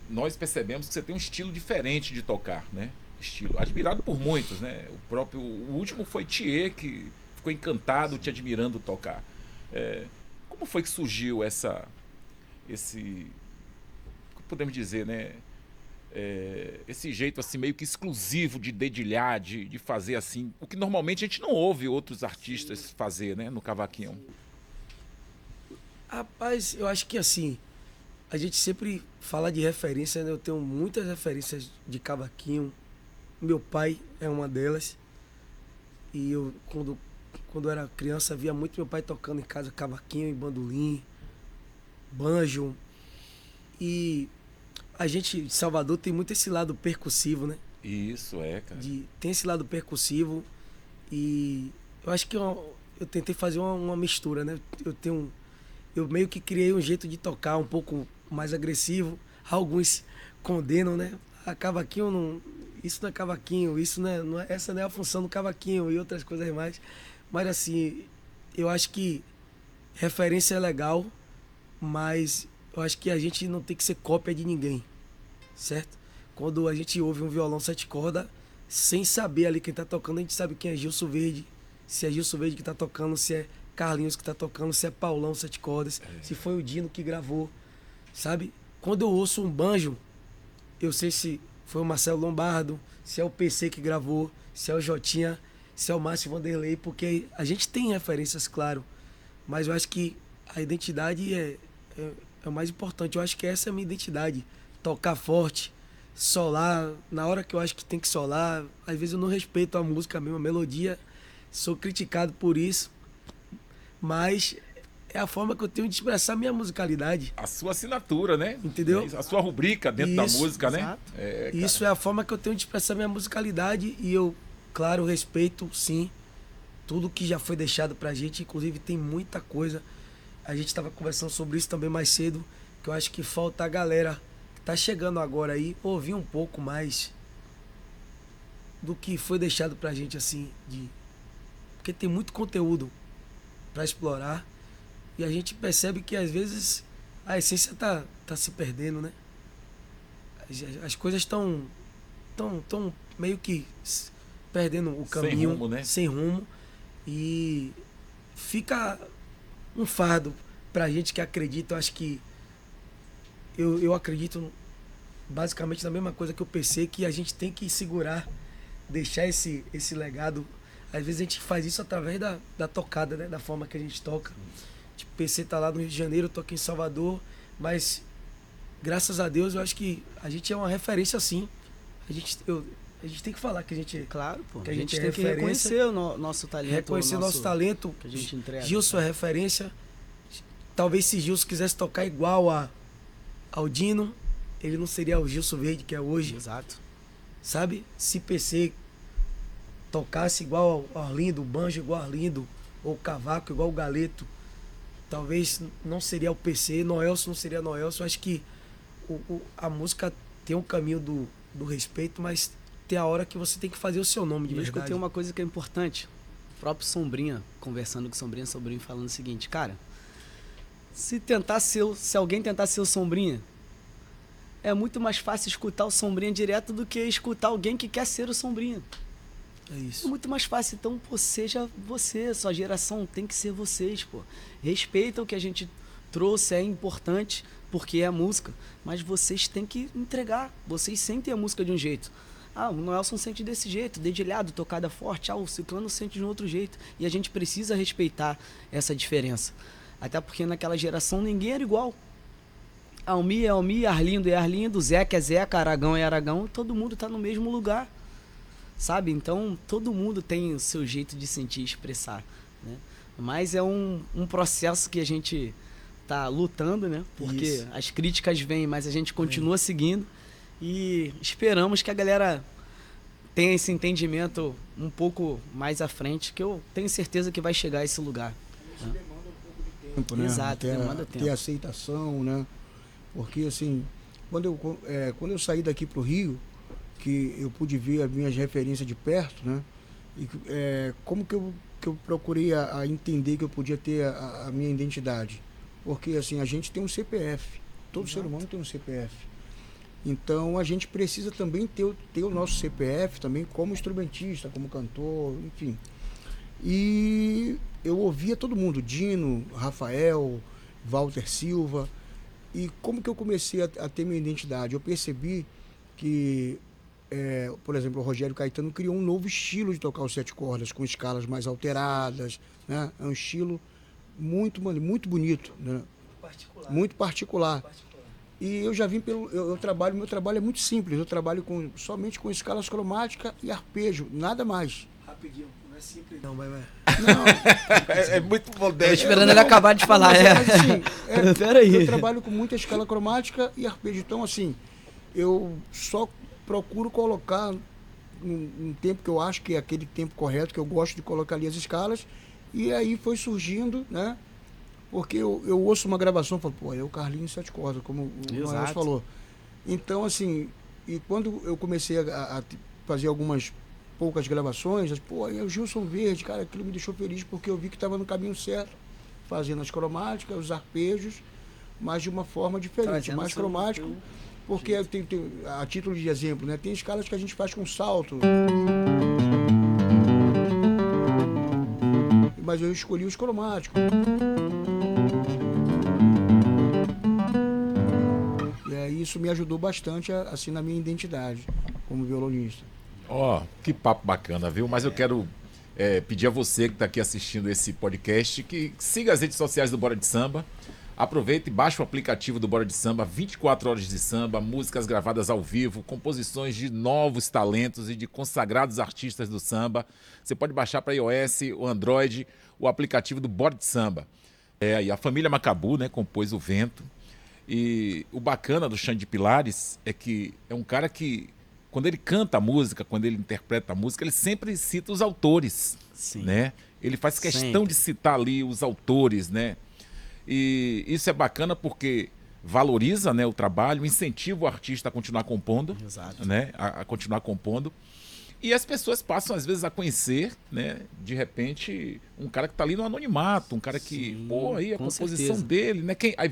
Nós percebemos que você tem um estilo diferente de tocar, né? Estilo admirado por muitos, né? O último foi Thier, que ficou encantado te admirando tocar. Como foi que surgiu esse, podemos dizer, né? Esse jeito assim meio que exclusivo de dedilhar, de fazer assim, o que normalmente a gente não ouve outros artistas fazer, né, no cavaquinho. Rapaz, eu acho que assim, a gente sempre fala de referência, né? Eu tenho muitas referências de cavaquinho. Meu pai é uma delas. E eu, quando era criança, via muito meu pai tocando em casa cavaquinho e bandolim, banjo. E a gente de Salvador tem muito esse lado percussivo, né? Isso, cara. Tem esse lado percussivo e eu acho que eu tentei fazer uma mistura, né? Eu meio que criei um jeito de tocar um pouco mais agressivo. Alguns condenam, né? Cavaquinho não... Isso não é cavaquinho, essa não é a função do cavaquinho e outras coisas mais. Mas assim, eu acho que referência é legal, mas eu acho que a gente não tem que ser cópia de ninguém, certo? Quando a gente ouve um violão 7 cordas, sem saber ali quem tá tocando, a gente sabe quem é Gilson Verde, se é Gilson Verde que tá tocando, se é Carlinhos que tá tocando, se é Paulão 7 cordas, se foi o Dino que gravou, sabe? Quando eu ouço um banjo, eu sei se foi o Marcelo Lombardo, se é o PC que gravou, se é o Jotinha, se é o Márcio Vanderlei, porque a gente tem referências, claro, mas eu acho que a identidade é o mais importante. Eu acho que essa é a minha identidade. Tocar forte, solar, na hora que eu acho que tem que solar. Às vezes eu não respeito a música mesmo, a melodia. Sou criticado por isso. Mas é a forma que eu tenho de expressar a minha musicalidade. A sua assinatura, né? Entendeu? A sua rubrica dentro da música, exato. Né? Isso é a forma que eu tenho de expressar a minha musicalidade. E eu, claro, respeito, sim, tudo que já foi deixado pra gente. Inclusive tem muita coisa. A gente estava conversando sobre isso também mais cedo, que eu acho que falta a galera que tá chegando agora aí ouvir um pouco mais do que foi deixado pra gente, assim, porque tem muito conteúdo para explorar e a gente percebe que às vezes a essência tá se perdendo, né? As coisas estão meio que perdendo o caminho, sem rumo, né? Sem rumo, e fica um fardo pra gente que acredita. Eu acho que eu acredito basicamente na mesma coisa que eu pensei, que a gente tem que segurar, deixar esse legado. Às vezes a gente faz isso através da tocada, né? Da forma que a gente toca. Tipo, o PC tá lá no Rio de Janeiro, eu tô aqui em Salvador, mas graças a Deus eu acho que a gente é uma referência, sim. A gente tem que falar que a gente... Claro, pô. Que a gente é tem que referência, reconhecer o nosso talento. reconhecer nosso talento. Que a gente entrega. Gilson é referência. Talvez se Gilson quisesse tocar igual ao Dino, ele não seria o Gilson Verde que é hoje. Exato. Sabe? Se PC tocasse igual ao Arlindo, o banjo igual ao Arlindo, ou o cavaco igual o Galeto, talvez não seria o PC, Noelson não seria Noelson. Acho que a música tem um caminho do respeito, mas tem a hora que você tem que fazer o seu nome de verdade. Eu escutei uma coisa que é importante. O próprio Sombrinha, conversando com Sombrinha falando o seguinte, cara, se alguém tentar ser o Sombrinha, é muito mais fácil escutar o Sombrinha direto do que escutar alguém que quer ser o Sombrinha. É isso. É muito mais fácil. Então, pô, seja você, sua geração tem que ser vocês, pô. Respeita o que a gente trouxe, é importante, porque é a música. Mas vocês têm que entregar. Vocês sentem a música de um jeito. Ah, o Noelson sente desse jeito, dedilhado, tocada forte. Ah, o Ciclano sente de um outro jeito. E a gente precisa respeitar essa diferença. Até porque naquela geração ninguém era igual. Almi é Almi, Arlindo é Arlindo, Zeca é Zeca, Aragão é Aragão. Todo mundo tá no mesmo lugar. Sabe? Então, todo mundo tem o seu jeito de sentir e expressar, né? Mas é um processo que a gente tá lutando, né? Porque Isso. as críticas vêm, mas a gente continua seguindo e esperamos que a galera tenha esse entendimento um pouco mais à frente, que eu tenho certeza que vai chegar a esse lugar. Isso demanda um pouco de tempo, né? Exato, demanda tempo. Ter aceitação, né? Porque, assim, quando eu saí daqui pro Rio, que eu pude ver as minhas referências de perto, né? E como que eu procurei a entender que eu podia ter a minha identidade? Porque, assim, a gente tem um CPF. Todo ser humano tem um CPF. Então, a gente precisa também ter o nosso CPF também como instrumentista, como cantor, enfim. E eu ouvia todo mundo, Dino, Rafael, Walter Silva. E como que eu comecei a ter minha identidade? Eu percebi que, por exemplo, o Rogério Caetano criou um novo estilo de tocar os 7 cordas, com escalas mais alteradas, né? É um estilo muito bonito, né? Muito particular. E eu já vim meu trabalho é muito simples, eu trabalho somente com escalas cromáticas e arpejo, nada mais. Rapidinho, não é simples não, vai. Não, É muito Tô modesto. esperando ele acabar de falar. mas, assim, Peraí. eu trabalho com muita escala cromática e arpejo, então assim, eu só procuro colocar um tempo que eu acho que é aquele tempo correto, que eu gosto de colocar ali as escalas, e aí foi surgindo, né? Porque eu ouço uma gravação e falo, pô, é o Carlinhos 7 cordas, como o Noel falou. Então, assim, e quando eu comecei a fazer algumas poucas gravações, pô, aí é o Gilson Verde, cara, aquilo me deixou feliz porque eu vi que estava no caminho certo, fazendo as cromáticas, os arpejos, mas de uma forma diferente, mais cromático, porque a título de exemplo, né, tem escalas que a gente faz com salto. Mas eu escolhi os cromáticos. E aí isso me ajudou bastante assim na minha identidade como violonista. Ó, que papo bacana, viu? Mas eu quero pedir a você que está aqui assistindo esse podcast que siga as redes sociais do Bora de Samba. Aproveita e baixa o aplicativo do Bora de Samba, 24 horas de samba, músicas gravadas ao vivo, composições de novos talentos e de consagrados artistas do samba. Você pode baixar para iOS, o Android, o aplicativo do Bora de Samba. E a família Macabu, né, compôs o Vento. E o bacana do Xande Pilares é que é um cara que, quando ele canta a música, quando ele interpreta a música, ele sempre cita os autores. Sim. Né? Ele faz questão Sempre. de citar ali os autores, né? E isso é bacana porque valoriza, né, o trabalho, incentiva o artista a continuar compondo, Exato. né, a continuar compondo. E as pessoas passam, às vezes, a conhecer, né, de repente, um cara que está ali no anonimato, um cara que, Sim, pô, aí a com composição certeza. dele, né, aí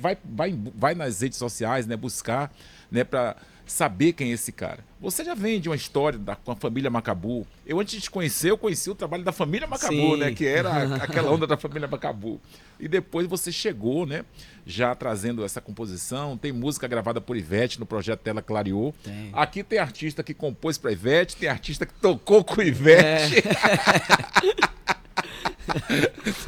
vai nas redes sociais, né, buscar, né, para saber quem é esse cara. Você já vem de uma história com a família Macabu. Eu, antes de te conhecer, eu conheci o trabalho da família Macabu, Sim. né, que era aquela onda da família Macabu. E depois você chegou, né, já trazendo essa composição. Tem música gravada por Ivete no projeto Tela Clareou. Tem. Aqui tem artista que compôs para Ivete, tem artista que tocou com Ivete.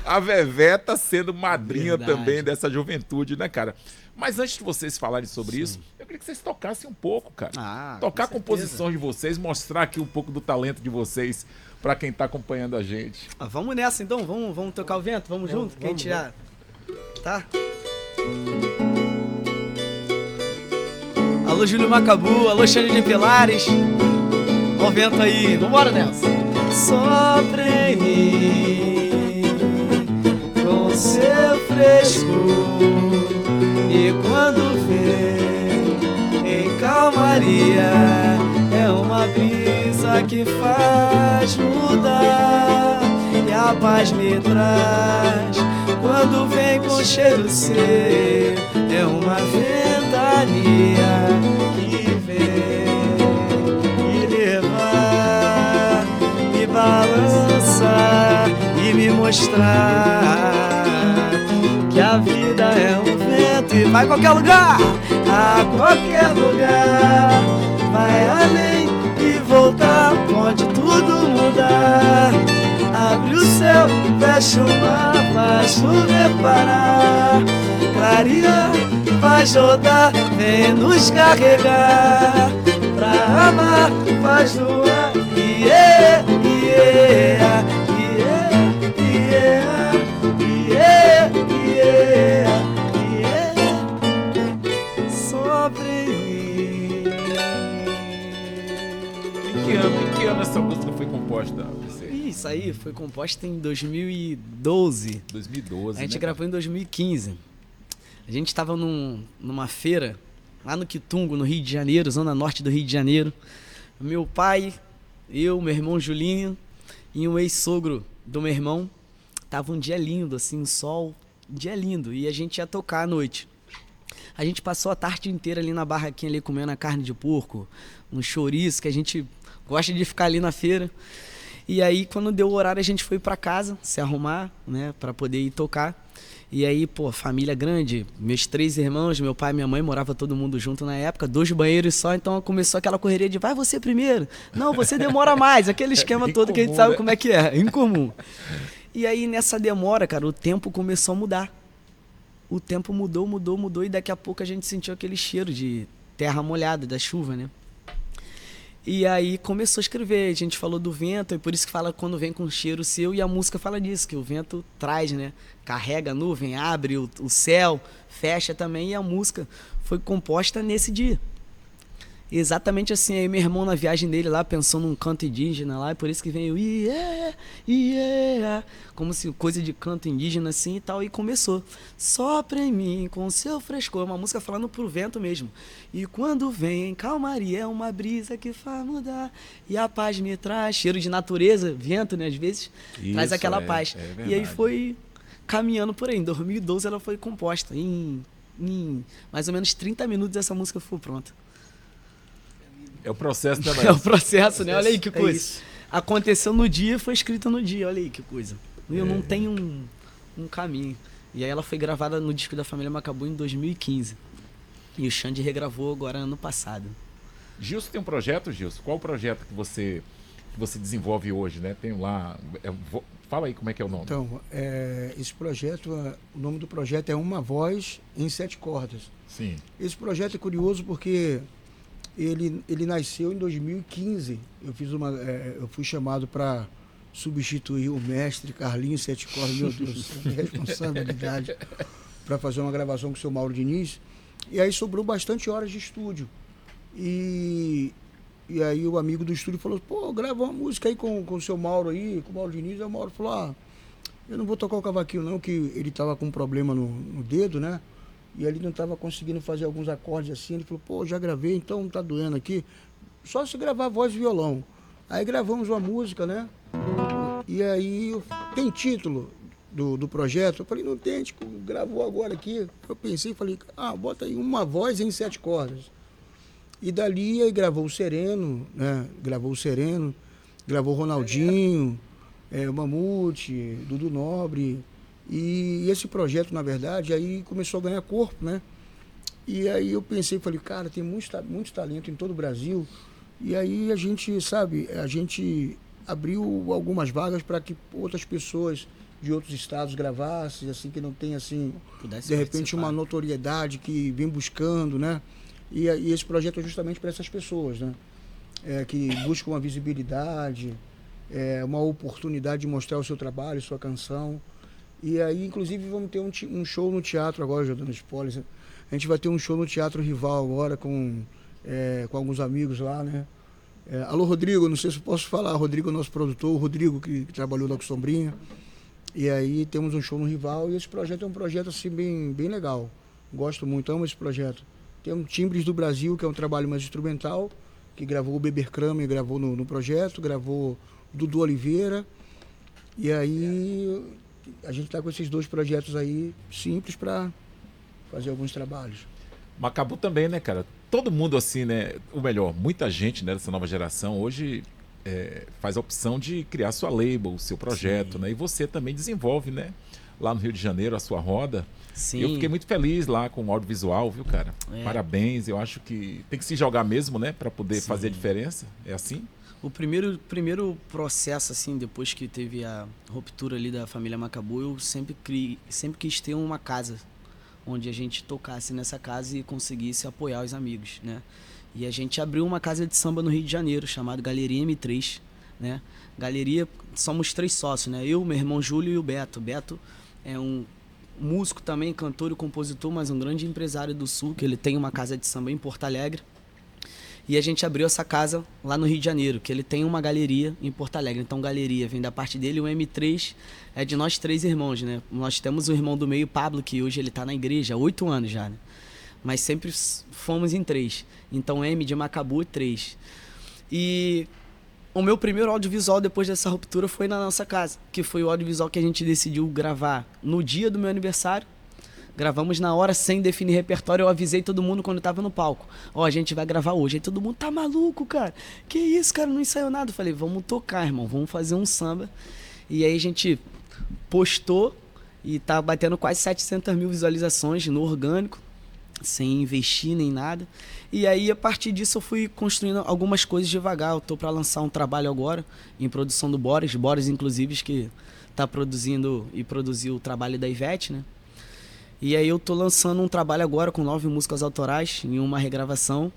A Vevé tá sendo madrinha Verdade. também dessa juventude, né, cara? Mas antes de vocês falarem sobre isso, eu queria que vocês tocassem um pouco, cara. Tocar com certeza. composições de vocês, mostrar aqui um pouco do talento de vocês para quem tá acompanhando a gente. Vamos nessa então, vamos tocar o vento, vamos junto, que a gente já... Tá? Alô Júlio Macabu, alô Xande de Pilares. Ó o vento aí, vambora nessa. Sopra em mim com seu frescor, e quando vem em calmaria, é uma brisa que faz mudar, e a paz me traz quando vem com cheiro seu, é uma ventania que vem me levar, me balançar e me mostrar que a vida é um vento e vai a qualquer lugar, a qualquer lugar, vai além e voltar, pode tudo mudar. Abre o céu, fecha o mar, faz chover parar, clarear, faz rodar, vem nos carregar, pra amar, faz doar, yeah, yeah, yeah, yeah, yeah, yeah, yeah, sobre mim. Em que ano essa música foi composta? Isso aí foi composta em 2012. 2012, A gente né? gravou em 2015. A gente estava numa feira lá no Quitungo, no Rio de Janeiro, zona norte do Rio de Janeiro. Meu pai, eu, meu irmão Julinho e um ex-sogro do meu irmão. Tava um dia lindo, assim, um sol, um dia lindo. E a gente ia tocar à noite. A gente passou a tarde inteira ali na barraquinha, ali comendo a carne de porco, um chouriço, que a gente gosta de ficar ali na feira. E aí, quando deu o horário, a gente foi pra casa se arrumar, né, pra poder ir tocar. E aí, pô, família grande, meus 3 irmãos, meu pai e minha mãe, morava todo mundo junto na época, 2 banheiros só, então começou aquela correria de vai você primeiro, não, você demora mais, aquele esquema todo que a gente sabe, né, como é que é, incomum. E aí, nessa demora, cara, o tempo começou a mudar. O tempo mudou, e daqui a pouco a gente sentiu aquele cheiro de terra molhada, da chuva, né? E aí começou a escrever, a gente falou do vento, e por isso que fala quando vem com cheiro seu, e a música fala disso, que o vento traz, né? Carrega a nuvem, abre o céu, fecha também, e a música foi composta nesse dia. Exatamente assim, aí meu irmão na viagem dele lá, pensou num canto indígena lá, e por isso que vem o yeah, yeah, como se coisa de canto indígena assim e tal, e começou. Sopra em mim com seu frescor, uma música falando pro vento mesmo. E quando vem calmaria, é uma brisa que faz mudar, e a paz me traz, cheiro de natureza, vento, né, às vezes, isso, traz aquela paz. É e aí foi caminhando por aí, em 2012 ela foi composta, em mais ou menos 30 minutos essa música foi pronta. É o processo da É o processo, né? Olha aí que É coisa. isso. Aconteceu no dia, foi escrita no dia. Olha aí que coisa. Eu não tenho um caminho. E aí ela foi gravada no disco da Família Macabu em 2015. E o Xande regravou agora ano passado. Gilson tem um projeto, Gilson? Qual o projeto que você desenvolve hoje, né? Tem lá... fala aí como é que é o nome. Então, esse projeto, o nome do projeto é Uma Voz em 7 Cordas. Sim. Esse projeto é curioso porque ele nasceu em 2015. Eu fui chamado para substituir o mestre Carlinhos Sete Cordas, meu Deus do céu, que responsabilidade, para fazer uma gravação com o seu Mauro Diniz. E aí sobrou bastante horas de estúdio. E aí o amigo do estúdio falou, pô, grava uma música aí com o seu Mauro aí, com o Mauro Diniz. Aí o Mauro falou, eu não vou tocar o cavaquinho não, que ele estava com um problema no dedo, né? E ele não estava conseguindo fazer alguns acordes assim. Ele falou, pô, já gravei, então tá doendo aqui. Só se gravar voz e violão. Aí gravamos uma música, né? E aí tem título do projeto. Eu falei, não tem, a gente gravou agora aqui. Eu pensei, falei, bota aí Uma Voz em 7 Cordas. E dali aí gravou o Sereno, né? Gravou o Sereno, gravou o Ronaldinho, o Mamute, Dudu Nobre. E esse projeto, na verdade, aí começou a ganhar corpo, né? E aí eu pensei, falei, cara, tem muito talento em todo o Brasil. E aí a gente abriu algumas vagas para que outras pessoas de outros estados gravassem, assim, que não tem, assim, Pudesse de repente participar. uma notoriedade que vem buscando, né? E esse projeto é justamente para essas pessoas, né? Que buscam uma visibilidade, uma oportunidade de mostrar o seu trabalho, sua canção. E aí, inclusive, vamos ter um show no teatro agora, já dando spoilers. A gente vai ter um show no Teatro Rival agora com alguns amigos lá, né? Alô, Rodrigo, não sei se eu posso falar. Rodrigo é o nosso produtor, o Rodrigo que trabalhou lá com Sombrinha. E aí temos um show no Rival e esse projeto é um projeto assim bem legal. Gosto muito, amo esse projeto. Temos Timbres do Brasil, que é um trabalho mais instrumental, que gravou o Beber Kramer, gravou no projeto, gravou Dudu Oliveira. E aí a gente está com esses 2 projetos aí simples para fazer alguns trabalhos. Macabu também, né, cara? Todo mundo assim, né? Ou melhor, muita gente, né, dessa nova geração hoje faz a opção de criar sua label, o seu projeto, né? E você também desenvolve, né? Lá no Rio de Janeiro, a sua roda. Sim. Eu fiquei muito feliz lá com o audiovisual, viu, cara? Parabéns, eu acho que tem que se jogar mesmo, né? Para poder fazer a diferença. É assim? O primeiro processo, assim, depois que teve a ruptura ali da família Macabu, eu sempre quis ter uma casa onde a gente tocasse nessa casa e conseguisse apoiar os amigos, né? E a gente abriu uma casa de samba no Rio de Janeiro, chamada Galeria M3, né? Galeria, somos 3 sócios, né? Eu, meu irmão Júlio e o Beto. O Beto é um músico também, cantor e compositor, mas um grande empresário do Sul, que ele tem uma casa de samba em Porto Alegre. E a gente abriu essa casa lá no Rio de Janeiro, que ele tem uma galeria em Porto Alegre. Então, galeria vem da parte dele, o M3 é de nós 3 irmãos, né? Nós temos o irmão do meio, Pablo, que hoje ele tá na igreja há 8 anos já, né? Mas sempre fomos em 3. Então, M de Macabu, 3. E o meu primeiro audiovisual depois dessa ruptura foi na nossa casa, que foi o audiovisual que a gente decidiu gravar no dia do meu aniversário. Gravamos na hora, sem definir repertório. Eu avisei todo mundo quando eu tava no palco. Ó, a gente vai gravar hoje. Aí todo mundo, tá maluco, cara? Que isso, cara? Não ensaiou nada. Eu falei, vamos tocar, irmão. Vamos fazer um samba. E aí a gente postou e tá batendo quase 700 mil visualizações no orgânico, sem investir nem nada. E aí, a partir disso, eu fui construindo algumas coisas devagar. Eu tô para lançar um trabalho agora, em produção do Boris. Boris, inclusive, que tá produzindo e produziu o trabalho da Ivete, né? E aí eu tô lançando um trabalho agora com 9 músicas autorais em uma regravação.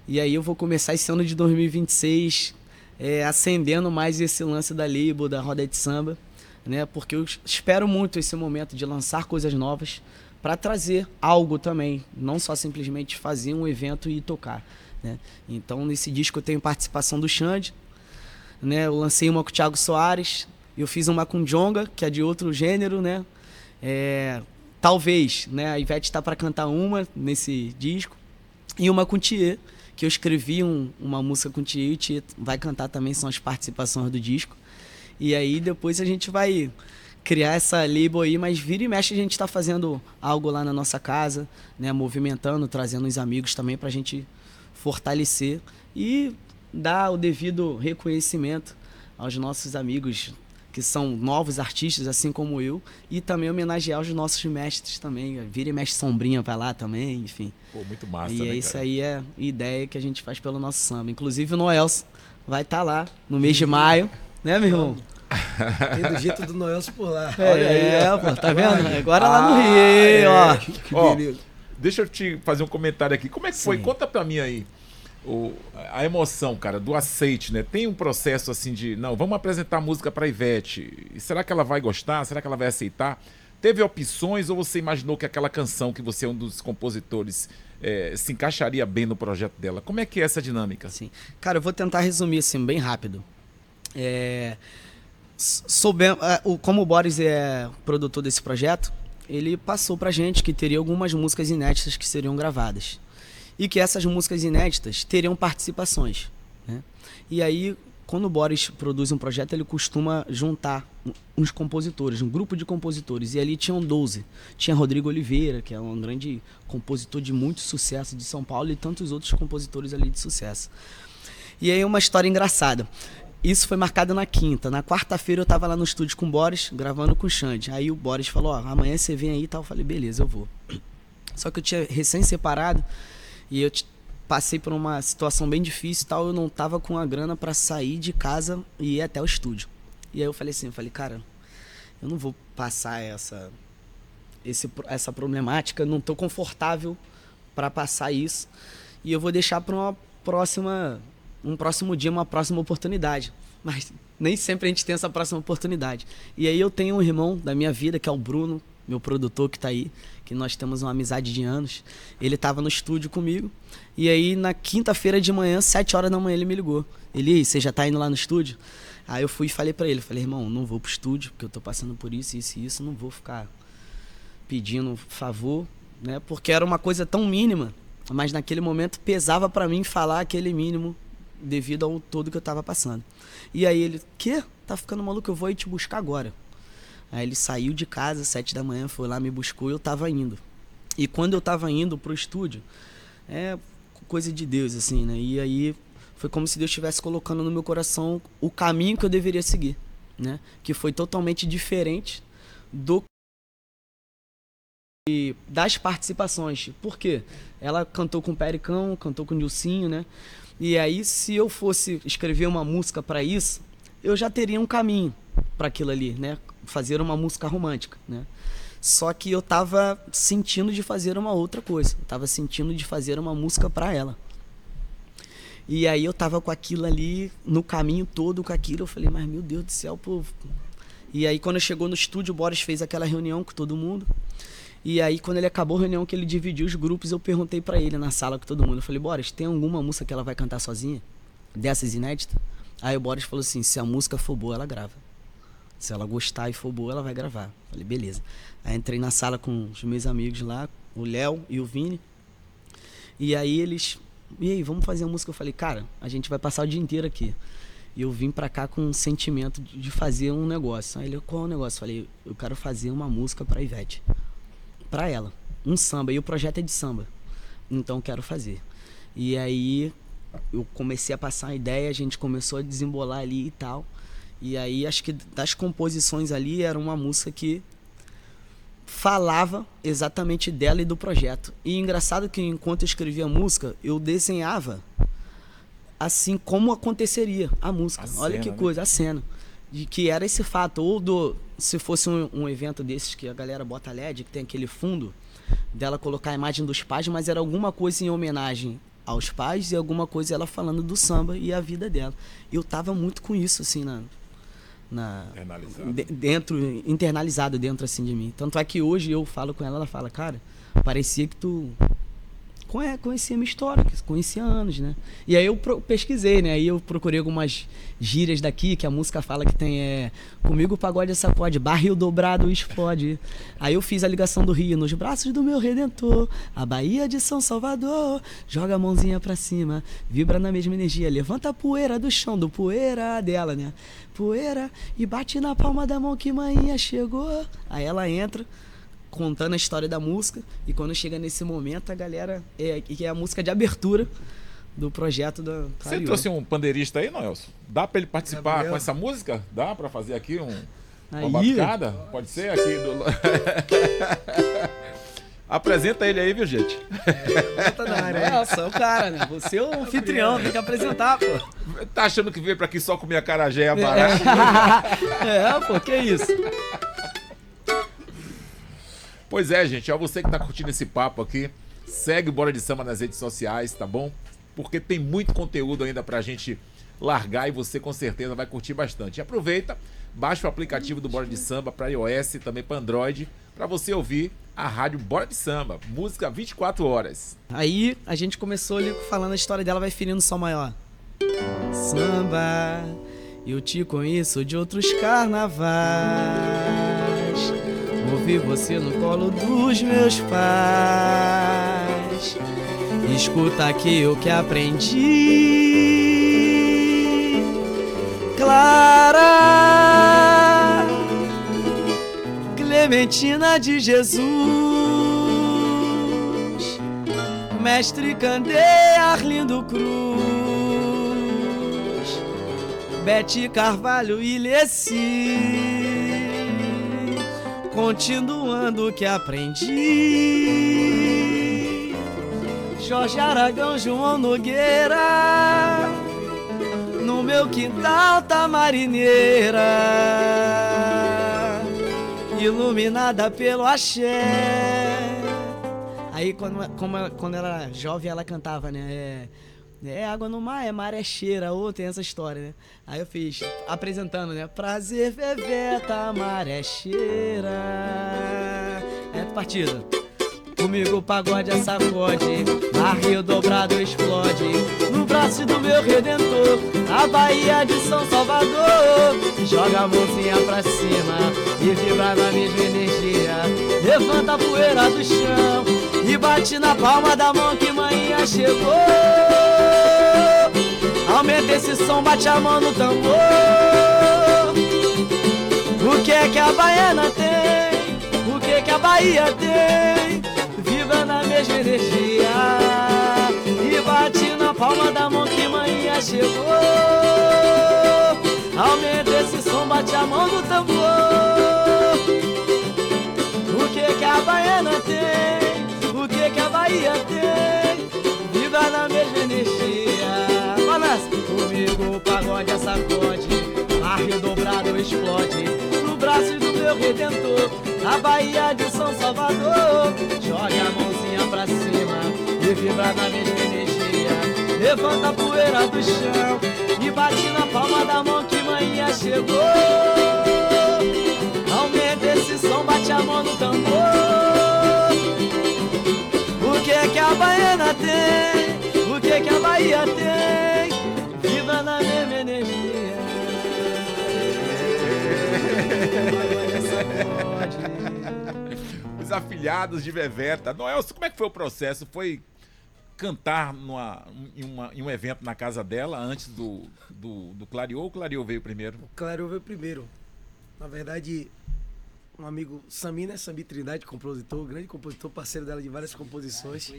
E aí eu vou começar esse ano de 2026 acendendo mais esse lance da label, da roda de samba, né? Porque eu espero muito esse momento de lançar coisas novas para trazer algo também, não só simplesmente fazer um evento e tocar, né? Então nesse disco eu tenho participação do Xande, né? Eu lancei uma com o Thiago Soares, eu fiz uma com o Djonga, que é de outro gênero, né? Talvez, né? A Ivete está para cantar uma nesse disco. E uma com o Thier, que eu escrevi uma música com o Thier, e o Thier vai cantar também, são as participações do disco. E aí depois a gente vai criar essa label aí, mas vira e mexe a gente está fazendo algo lá na nossa casa, né? Movimentando, trazendo os amigos também para a gente fortalecer e dar o devido reconhecimento aos nossos amigos, que são novos artistas, assim como eu, e também homenagear os nossos mestres também. Vira e mexe Sombrinha vai lá também, enfim. Pô, muito massa, e né, isso cara? aí é a ideia que a gente faz pelo nosso samba. Inclusive o Noelson vai estar lá no mês de maio, né, meu irmão? Tem do jeito do Noelson por lá. Olha aí, pô, tá vendo? Agora lá no Rio, ó. Que Ó, beleza. deixa eu te fazer um comentário aqui. Como é que foi? Sim. Conta pra mim aí. A emoção, cara, do aceite, né? Tem um processo assim de, não, vamos apresentar a música pra Ivete. E será que ela vai gostar? Será que ela vai aceitar? Teve opções ou você imaginou que aquela canção, que você é um dos compositores, se encaixaria bem no projeto dela? Como é que é essa dinâmica? Sim. Cara, eu vou tentar resumir assim, bem rápido. Como o Boris é produtor desse projeto, ele passou pra gente que teria algumas músicas inéditas que seriam gravadas. E que essas músicas inéditas teriam participações, né? E aí, quando o Boris produz um projeto, ele costuma juntar uns compositores, um grupo de compositores. E ali tinham 12. Tinha Rodrigo Oliveira, que é um grande compositor de muito sucesso de São Paulo, e tantos outros compositores ali de sucesso. E aí uma história engraçada. Isso foi marcado na quinta. Na quarta-feira eu estava lá no estúdio com o Boris, gravando com o Xande. Aí o Boris falou, ó, amanhã você vem aí e tal. Eu falei, beleza, eu vou. Só que eu tinha recém-separado e eu passei por uma situação bem difícil e tal. Eu não tava com a grana para sair de casa e ir até o estúdio. E aí eu falei assim, cara, eu não vou passar essa problemática, não tô confortável para passar isso. E eu vou deixar para um próximo dia, uma próxima oportunidade. Mas nem sempre a gente tem essa próxima oportunidade. E aí eu tenho um irmão da minha vida, que é o Bruno, meu produtor que tá aí, que nós temos uma amizade de anos. Ele tava no estúdio comigo. E aí na quinta-feira de manhã, 7 horas da manhã, ele me ligou. Ele, você já tá indo lá no estúdio? Aí eu fui e falei pra ele, irmão, não vou pro estúdio, porque eu tô passando por isso, isso e isso, não vou ficar pedindo favor, né? Porque era uma coisa tão mínima, mas naquele momento pesava pra mim falar aquele mínimo devido ao todo que eu tava passando. E aí ele, tá ficando maluco? Eu vou ir te buscar agora. Aí ele saiu de casa, 7 da manhã, foi lá, me buscou e eu tava indo. E quando eu tava indo pro estúdio, é coisa de Deus, assim, né? E aí foi como se Deus estivesse colocando no meu coração o caminho que eu deveria seguir, né? Que foi totalmente diferente das participações. Por quê? Ela cantou com o Pericão, cantou com o Nilcinho, né? E aí, se eu fosse escrever uma música para isso, eu já teria um caminho para aquilo ali, né? Fazer uma música romântica, né? Só que eu tava sentindo de fazer uma outra coisa. Eu tava sentindo de fazer uma música para ela. E aí eu tava com aquilo ali, no caminho todo com aquilo, eu falei, mas meu Deus do céu, pô. E aí quando chegou no estúdio, o Boris fez aquela reunião com todo mundo. E aí quando ele acabou a reunião, que ele dividiu os grupos, eu perguntei pra ele na sala com todo mundo. Eu falei, Boris, tem alguma música que ela vai cantar sozinha? Dessas inéditas? Aí o Boris falou assim, se a música for boa, ela grava. Se ela gostar e for boa, ela vai gravar. Falei, beleza. Aí entrei na sala com os meus amigos lá, o Léo e o Vini. E aí eles... E aí, vamos fazer a música? Eu falei, cara, a gente vai passar o dia inteiro aqui. E eu vim pra cá com um sentimento de fazer um negócio. Aí ele, qual é o negócio? Eu falei, eu quero fazer uma música pra Ivete. Pra ela. Um samba. E o projeto é de samba. Então, quero fazer. E aí, eu comecei a passar a ideia, a gente começou a desembolar ali e tal. E aí, acho que das composições ali, era uma música que falava exatamente dela e do projeto. E engraçado que enquanto eu escrevia a música, eu desenhava assim como aconteceria a música. Olha que coisa, a cena. De que era esse fato. Ou se fosse um evento desses que a galera bota LED, que tem aquele fundo dela colocar a imagem dos pais, mas era alguma coisa em homenagem aos pais e alguma coisa ela falando do samba e a vida dela. Eu tava muito com isso, assim, internalizado dentro assim de mim. Tanto é que hoje eu falo com ela, ela fala, cara, parecia que tu conhecia a minha história, que conhecia há anos, né? E aí eu pesquisei, né? Aí eu procurei algumas gírias daqui, que a música fala que tem comigo o pagode é sacode, barril dobrado explode. Aí eu fiz a ligação do Rio, nos braços do meu Redentor, a Bahia de São Salvador, joga a mãozinha pra cima, vibra na mesma energia, levanta a poeira do chão, do poeira dela, né? Poeira, e bate na palma da mão que manhã chegou. Aí ela entra contando a história da música, e quando chega nesse momento a galera, que é a música de abertura do projeto da Clarion. Você trouxe um pandeirista aí, Noelson? Dá pra ele participar com essa música? Dá pra fazer aqui uma batucada? Pode ser aqui do... Apresenta ele aí, viu, gente? Nossa, o cara, né? Você é o anfitrião, tem que apresentar, pô. Tá achando que veio pra aqui só comer acarajé e abará? Pô, que isso? Pois é, gente, ó, você que tá curtindo esse papo aqui, segue o Bora de Samba nas redes sociais, tá bom? Porque tem muito conteúdo ainda pra gente largar e você com certeza vai curtir bastante. E aproveita, baixa o aplicativo do Bora de Samba pra iOS e também pra Android, pra você ouvir a rádio Bora de Samba, música 24 horas. Aí a gente começou ali falando a história dela, vai ferindo Sol Maior. Samba, eu te conheço de outros carnavais. Ouvi você no colo dos meus pais. Escuta aqui o que aprendi. Clara, Clementina de Jesus, Mestre Candê, Arlindo Cruz, Bete Carvalho e Leci. Continuando o que aprendi. Jorge Aragão, João Nogueira, no meu quintal tá marineira, iluminada pelo axé. Aí quando ela era jovem ela cantava, né? É água no mar, é marecheira, ou tem essa história, né? Aí eu fiz, apresentando, né? Prazer, Veveta, marecheira. Partida. Comigo o pagode é sacode, barril dobrado explode, no braço do meu Redentor, a Bahia de São Salvador. Joga a mãozinha pra cima e vibra na mesma energia, levanta a poeira do chão e bate na palma da mão que manhã chegou. Aumenta esse som, bate a mão no tambor. O O que a baiana tem? O que a Bahia tem? Vibra na mesma energia e bate na palma da mão que manhã chegou. Aumenta esse som, bate a mão no tambor. O que a baiana tem? O que a Bahia tem? Vibra na mesma energia. Balança! Comigo o pagode é sacode, barril dobrado explode no braço do meu redentor. A Bahia de São Salvador, joga a mãozinha pra cima e vibra na mesma energia. Levanta a poeira do chão e bate na palma da mão que manhã chegou. Aumenta esse som, bate a mão no tambor. O que a baiana tem? O que a Bahia tem? Vibra na mesma energia. Os afilhados de Veveta. Noelson, como é que foi o processo? Foi cantar em um evento na casa dela antes do Clareou ou o Clareou veio primeiro? O Clareou veio primeiro. Na verdade, um amigo, Sami, né? Sami Trindade, compositor, grande compositor, parceiro dela de várias composições.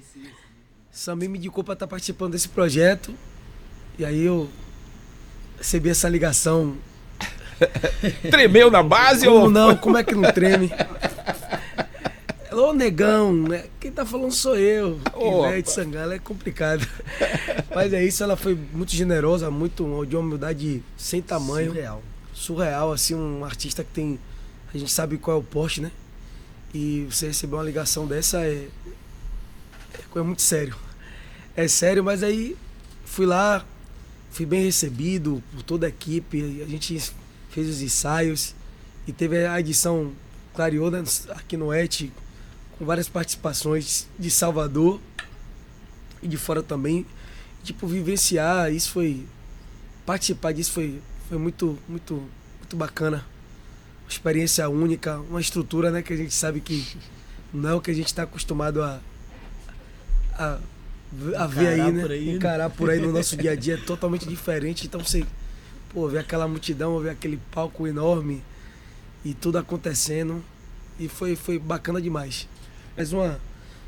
Sami me indicou para estar participando desse projeto. E aí eu recebi essa ligação. Tremeu na base Como ou não? Como é que não treme? Ô, negão, né? Quem tá falando sou eu. Ivete Sangalo é complicado. Mas é isso, ela foi muito generosa, muito de uma humildade sem tamanho. Surreal, assim, um artista que tem... A gente sabe qual é o porte, né? E você receber uma ligação dessa é muito sério. É sério, mas aí fui lá, fui bem recebido por toda a equipe, a gente fez os ensaios e teve a edição Clareou, né, aqui no ET, com várias participações de Salvador e de fora também. Tipo, vivenciar isso participar disso foi muito, muito, muito bacana. Uma experiência única, uma estrutura, né, que a gente sabe que não é o que a gente está acostumado a ver aí, né? Encarar por aí no nosso dia a dia é totalmente diferente. Então você, ver aquela multidão, ver aquele palco enorme e tudo acontecendo. E foi bacana demais. Mais uma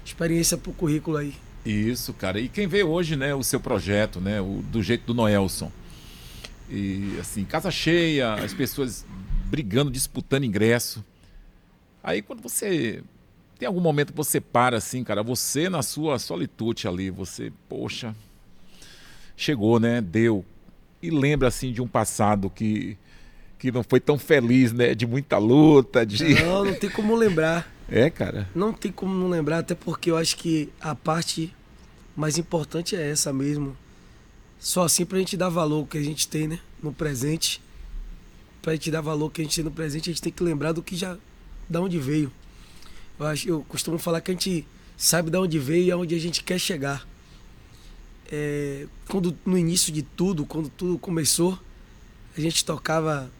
experiência pro currículo aí. Isso, cara. E quem vê hoje, né, o seu projeto, né, do jeito do Noelson. E assim, casa cheia, as pessoas brigando, disputando ingresso. Aí quando você tem algum momento que você para assim, cara, você na sua solitude ali, você, poxa, chegou, né, deu. E lembra assim de um passado que não foi tão feliz, né, de muita luta, de... Não tem como lembrar. É, cara? Não tem como não lembrar, até porque eu acho que a parte mais importante é essa mesmo. Só assim pra gente dar valor ao que a gente tem, né, no presente. Pra gente dar valor ao que a gente tem no presente, a gente tem que lembrar do que da onde veio. Eu costumo falar que a gente sabe de onde veio e aonde a gente quer chegar. Quando no início de tudo, quando tudo começou, a gente tocava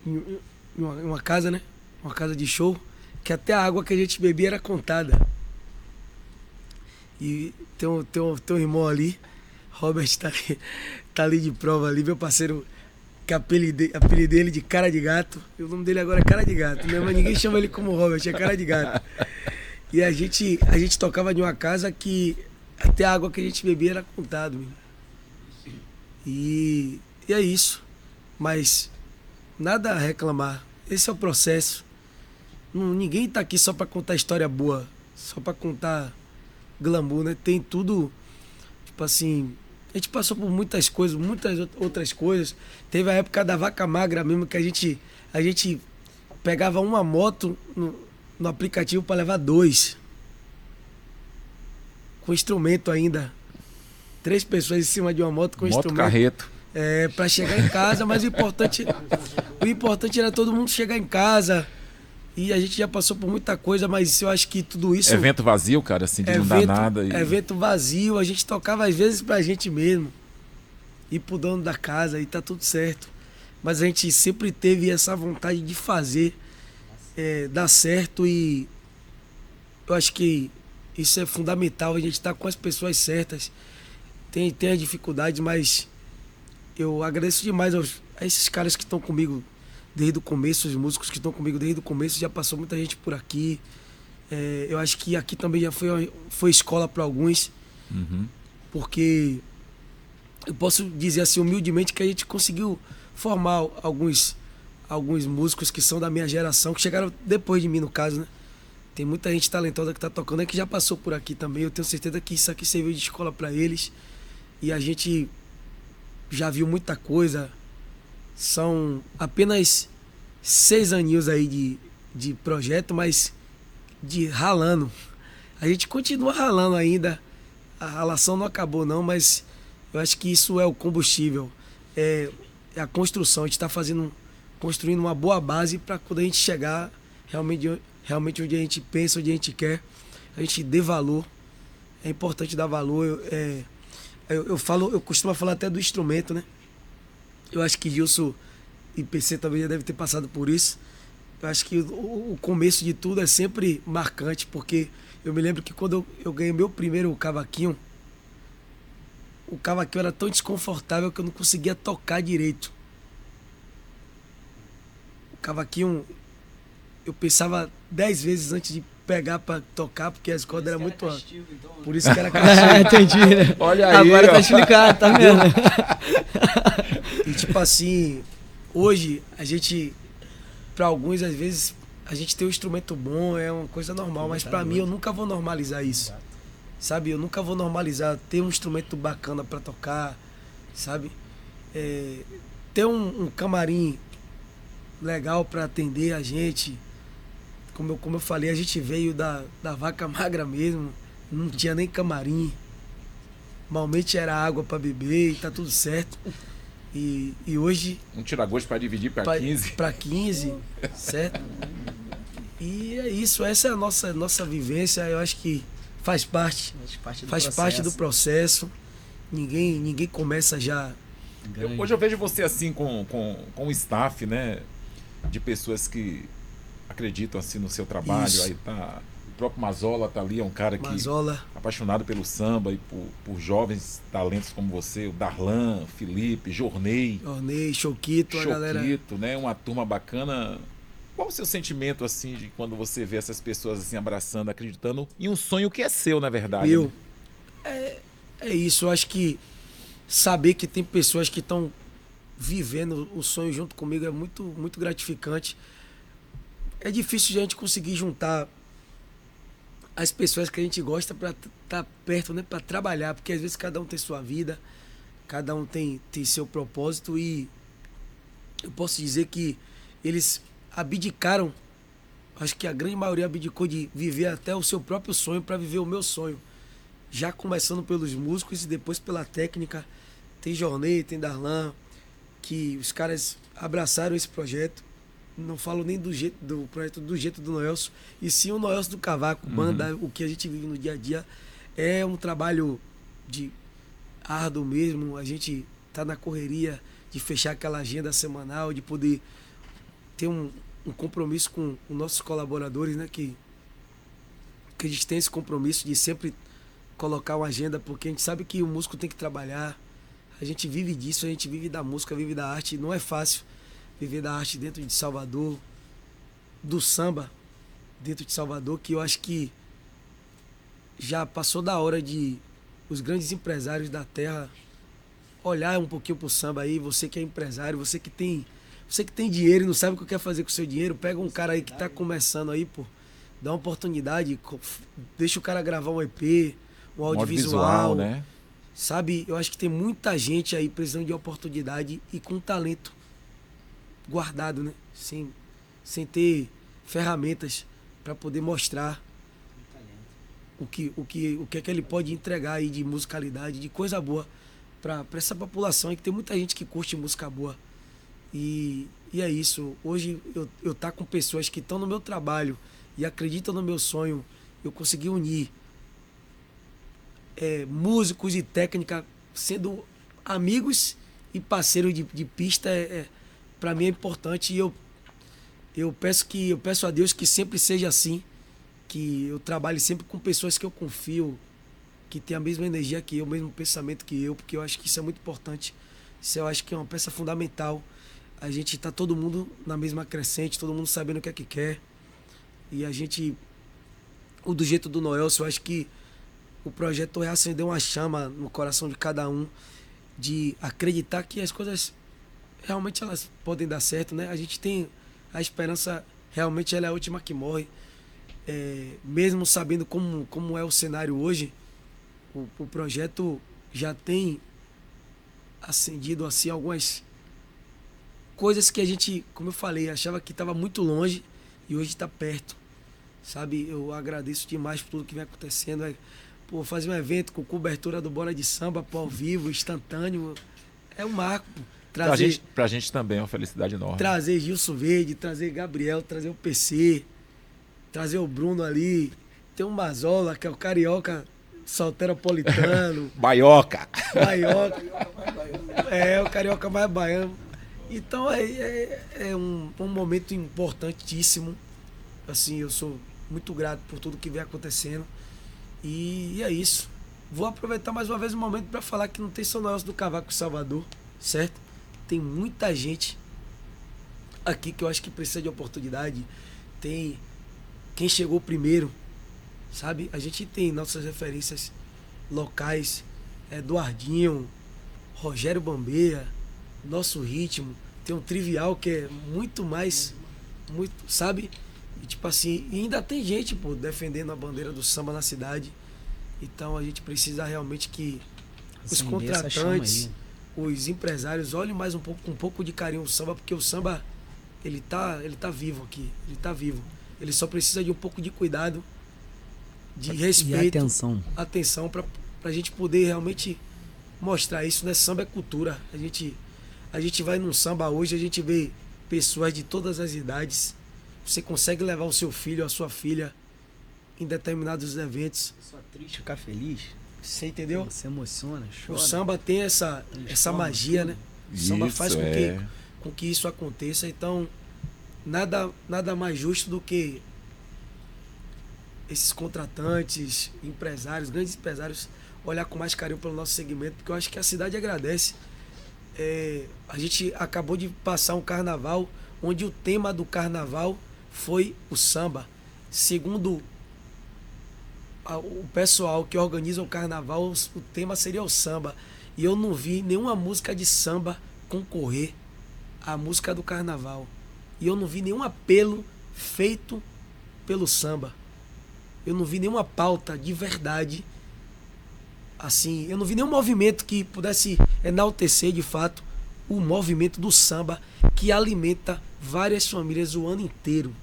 em uma casa, né? Uma casa de show, que até a água que a gente bebia era contada. E tem um irmão ali, Robert tá ali de prova ali, meu parceiro, que apelidei ele de Cara de Gato. E o nome dele agora é Cara de Gato, né? Mas ninguém chama ele como Robert, é Cara de Gato. E a gente tocava de uma casa que até a água que a gente bebia era contado. Meu. E é isso. Mas nada a reclamar. Esse é o processo. Ninguém tá aqui só pra contar história boa, só pra contar glamour, né? Tem tudo, tipo assim, a gente passou por muitas coisas, muitas outras coisas. Teve a época da vaca magra mesmo, que a gente pegava uma moto no aplicativo pra levar 2. Com instrumento ainda. 3 pessoas em cima de uma moto com instrumento. Carreto. Pra chegar em casa, mas o importante era todo mundo chegar em casa. E a gente já passou por muita coisa, mas eu acho que tudo isso... Evento vazio, cara, assim, de não dar nada. Evento vazio, a gente tocava às vezes pra gente mesmo. Ir pro dono da casa e tá tudo certo. Mas a gente sempre teve essa vontade de fazer, dar certo, e eu acho que isso é fundamental, a gente tá com as pessoas certas. Tem as dificuldades, mas eu agradeço demais a esses caras que estão comigo desde o começo, os músicos que estão comigo desde o começo, já passou muita gente por aqui. Eu acho que aqui também já foi escola para alguns, porque eu posso dizer assim humildemente que a gente conseguiu formar alguns músicos que são da minha geração, que chegaram depois de mim, no caso, né? Tem muita gente talentosa que tá tocando aí que já passou por aqui também. Eu tenho certeza que isso aqui serviu de escola para eles. E a gente já viu muita coisa. São apenas 6 aninhos aí de projeto, mas de ralando. A gente continua ralando ainda. A ralação não acabou não, mas eu acho que isso é o combustível. É a construção. A gente está construindo uma boa base para quando a gente chegar realmente onde a gente pensa, onde a gente quer, a gente dê valor. É importante dar valor. Eu costumo falar até do instrumento, né? Eu acho que Gilson e PC também já deve ter passado por isso. Eu acho que o começo de tudo é sempre marcante, porque eu me lembro que quando eu ganhei meu primeiro cavaquinho, o cavaquinho era tão desconfortável que eu não conseguia tocar direito. O cavaquinho, eu pensava 10 vezes antes de pegar pra tocar, porque as cordas eram muito altas. Então, por isso que era castigo. Entendi, né? Olha aí, agora tá explicado, tá vendo? E tipo assim, hoje a gente, pra alguns às vezes, a gente tem um instrumento bom, é uma coisa normal, mas pra mim eu nunca vou normalizar isso. Sabe? Eu nunca vou normalizar ter um instrumento bacana pra tocar, sabe? Ter um camarim legal pra atender a gente. Como eu falei, a gente veio da vaca magra mesmo, não tinha nem camarim. Malmente era água para beber e tá tudo certo. E hoje... Um tira-gosto para dividir para 15. Para 15, certo? E é isso, essa é a nossa vivência, eu acho que faz parte do processo. Ninguém começa já... Hoje eu vejo você assim com um staff, né? De pessoas que acreditam assim no seu trabalho. Isso. Aí tá o próprio Mazola tá ali, é um cara que apaixonado pelo samba e por jovens talentos como você, o Darlan, Felipe, Jornei, Choquito, a galera, né, uma turma bacana. Qual o seu sentimento assim de quando você vê essas pessoas assim abraçando, acreditando em um sonho que é seu, na verdade? Né? É isso, eu acho que saber que tem pessoas que estão vivendo o sonho junto comigo é muito, muito gratificante. É difícil a gente conseguir juntar as pessoas que a gente gosta para estar perto, né? Para trabalhar, porque às vezes cada um tem sua vida, cada um tem seu propósito, e eu posso dizer que eles abdicaram, acho que a grande maioria abdicou de viver até o seu próprio sonho para viver o meu sonho. Já começando pelos músicos e depois pela técnica. Tem Jornei, tem Darlan, que os caras abraçaram esse projeto. Não falo nem do projeto do jeito do Noelson, e sim o Noelson do Cavaco, banda, o que a gente vive no dia a dia. É um trabalho de árduo mesmo, a gente tá na correria de fechar aquela agenda semanal, de poder ter um compromisso com os nossos colaboradores, né? Que a gente tem esse compromisso de sempre colocar uma agenda, porque a gente sabe que o músico tem que trabalhar, a gente vive disso, a gente vive da música, vive da arte, não é fácil viver da arte dentro de Salvador, do samba dentro de Salvador, que eu acho que já passou da hora de os grandes empresários da terra olhar um pouquinho pro samba aí. Você que é empresário, você que tem dinheiro e não sabe o que quer fazer com o seu dinheiro, pega um cara aí que tá começando aí, pô, dá uma oportunidade, deixa o cara gravar um EP, um audiovisual, né? Sabe, eu acho que tem muita gente aí precisando de oportunidade e com talento guardado, né? Sem ter ferramentas para poder mostrar o que é que ele pode entregar aí de musicalidade, de coisa boa para essa população aí, que tem muita gente que curte música boa. E é isso. Hoje eu tá com pessoas que estão no meu trabalho e acreditam no meu sonho. Eu consegui unir músicos e técnica, sendo amigos e parceiros de pista. Para mim é importante, e eu peço a Deus que sempre seja assim, que eu trabalhe sempre com pessoas que eu confio, que tem a mesma energia que eu, o mesmo pensamento que eu, porque eu acho que isso é muito importante. Isso eu acho que é uma peça fundamental. a gente tá todo mundo na mesma crescente, todo mundo sabendo o que é que quer. E a gente, o do jeito do Noelson, eu acho que o projeto reacendeu uma chama no coração de cada um, de acreditar que as coisas realmente elas podem dar certo, né? A gente tem a esperança, realmente ela é a última que morre. Mesmo sabendo como é o cenário hoje, o projeto já tem acendido assim algumas coisas que a gente, como eu falei, achava que estava muito longe e hoje está perto, sabe? Eu agradeço demais por tudo que vem acontecendo. Pô, fazer um evento com cobertura do Bola de Samba, pô, ao vivo, instantâneo, é um marco. Pra gente também é uma felicidade enorme. Trazer Gilson Verde, trazer Gabriel, trazer o PC, trazer o Bruno ali, tem um Mazola, que é o carioca solteropolitano. Baioca! Baioca. O carioca mais baiano. Então é um momento importantíssimo. Assim, eu sou muito grato por tudo que vem acontecendo. E é isso. Vou aproveitar mais uma vez o momento para falar que não tem só Noelson do Cavaco em Salvador, certo? Tem muita gente aqui que eu acho que precisa de oportunidade. Tem quem chegou primeiro, sabe? A gente tem nossas referências locais, Eduardinho, Rogério Bambeia, Nosso Ritmo. Tem um Trivial que é muito mais, muito, sabe? E tipo assim, e ainda tem gente, pô, defendendo a bandeira do samba na cidade. Então a gente precisa realmente que os contratantes, os empresários olhem mais com um pouco de carinho o samba, porque o samba ele tá vivo aqui, ele tá vivo. Ele só precisa de um pouco de cuidado, de respeito, e atenção pra gente poder realmente mostrar isso, né? Samba é cultura. A gente vai num samba hoje, a gente vê pessoas de todas as idades. Você consegue levar o seu filho, a sua filha em determinados eventos. Só triste, ficar feliz. Você entendeu? Você emociona, chora. O samba tem essa magia, né? O samba faz com que isso aconteça. Então, nada mais justo do que esses contratantes, empresários, grandes empresários, olhar com mais carinho pelo nosso segmento, porque eu acho que a cidade agradece. A gente acabou de passar um carnaval onde o tema do carnaval foi o samba. Segundo o pessoal que organiza o carnaval, o tema seria o samba. E eu não vi nenhuma música de samba concorrer à música do carnaval. E eu não vi nenhum apelo feito pelo samba. Eu não vi nenhuma pauta de verdade. Assim, eu não vi nenhum movimento que pudesse enaltecer de fato o movimento do samba que alimenta várias famílias o ano inteiro.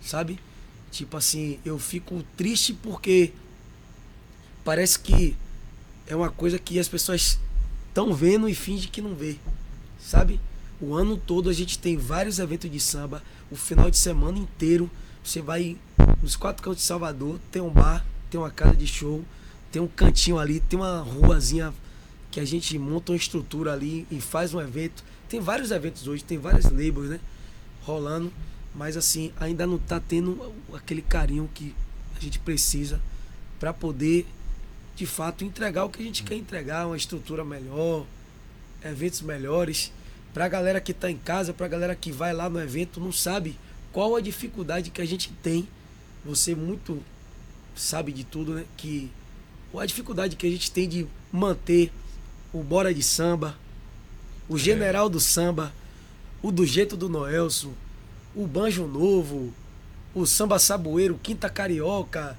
Sabe? Tipo assim, eu fico triste porque parece que é uma coisa que as pessoas estão vendo e fingem que não vê. Sabe? O ano todo a gente tem vários eventos de samba. O final de semana inteiro você vai nos 4 cantos de Salvador, tem um bar, tem uma casa de show, tem um cantinho ali, tem uma ruazinha que a gente monta uma estrutura ali e faz um evento. Tem vários eventos hoje, tem vários labels, né, rolando, mas assim, ainda não tá tendo aquele carinho que a gente precisa para poder, de fato, entregar o que a gente quer entregar, uma estrutura melhor, eventos melhores. Pra galera que tá em casa, pra galera que vai lá no evento, não sabe qual a dificuldade que a gente tem. Você muito sabe de tudo, né? Que a dificuldade que a gente tem de manter o Bora de Samba, o General do Samba, o Do Jeito do Noelson, o Banjo Novo, o Samba Saboeiro, Quinta Carioca.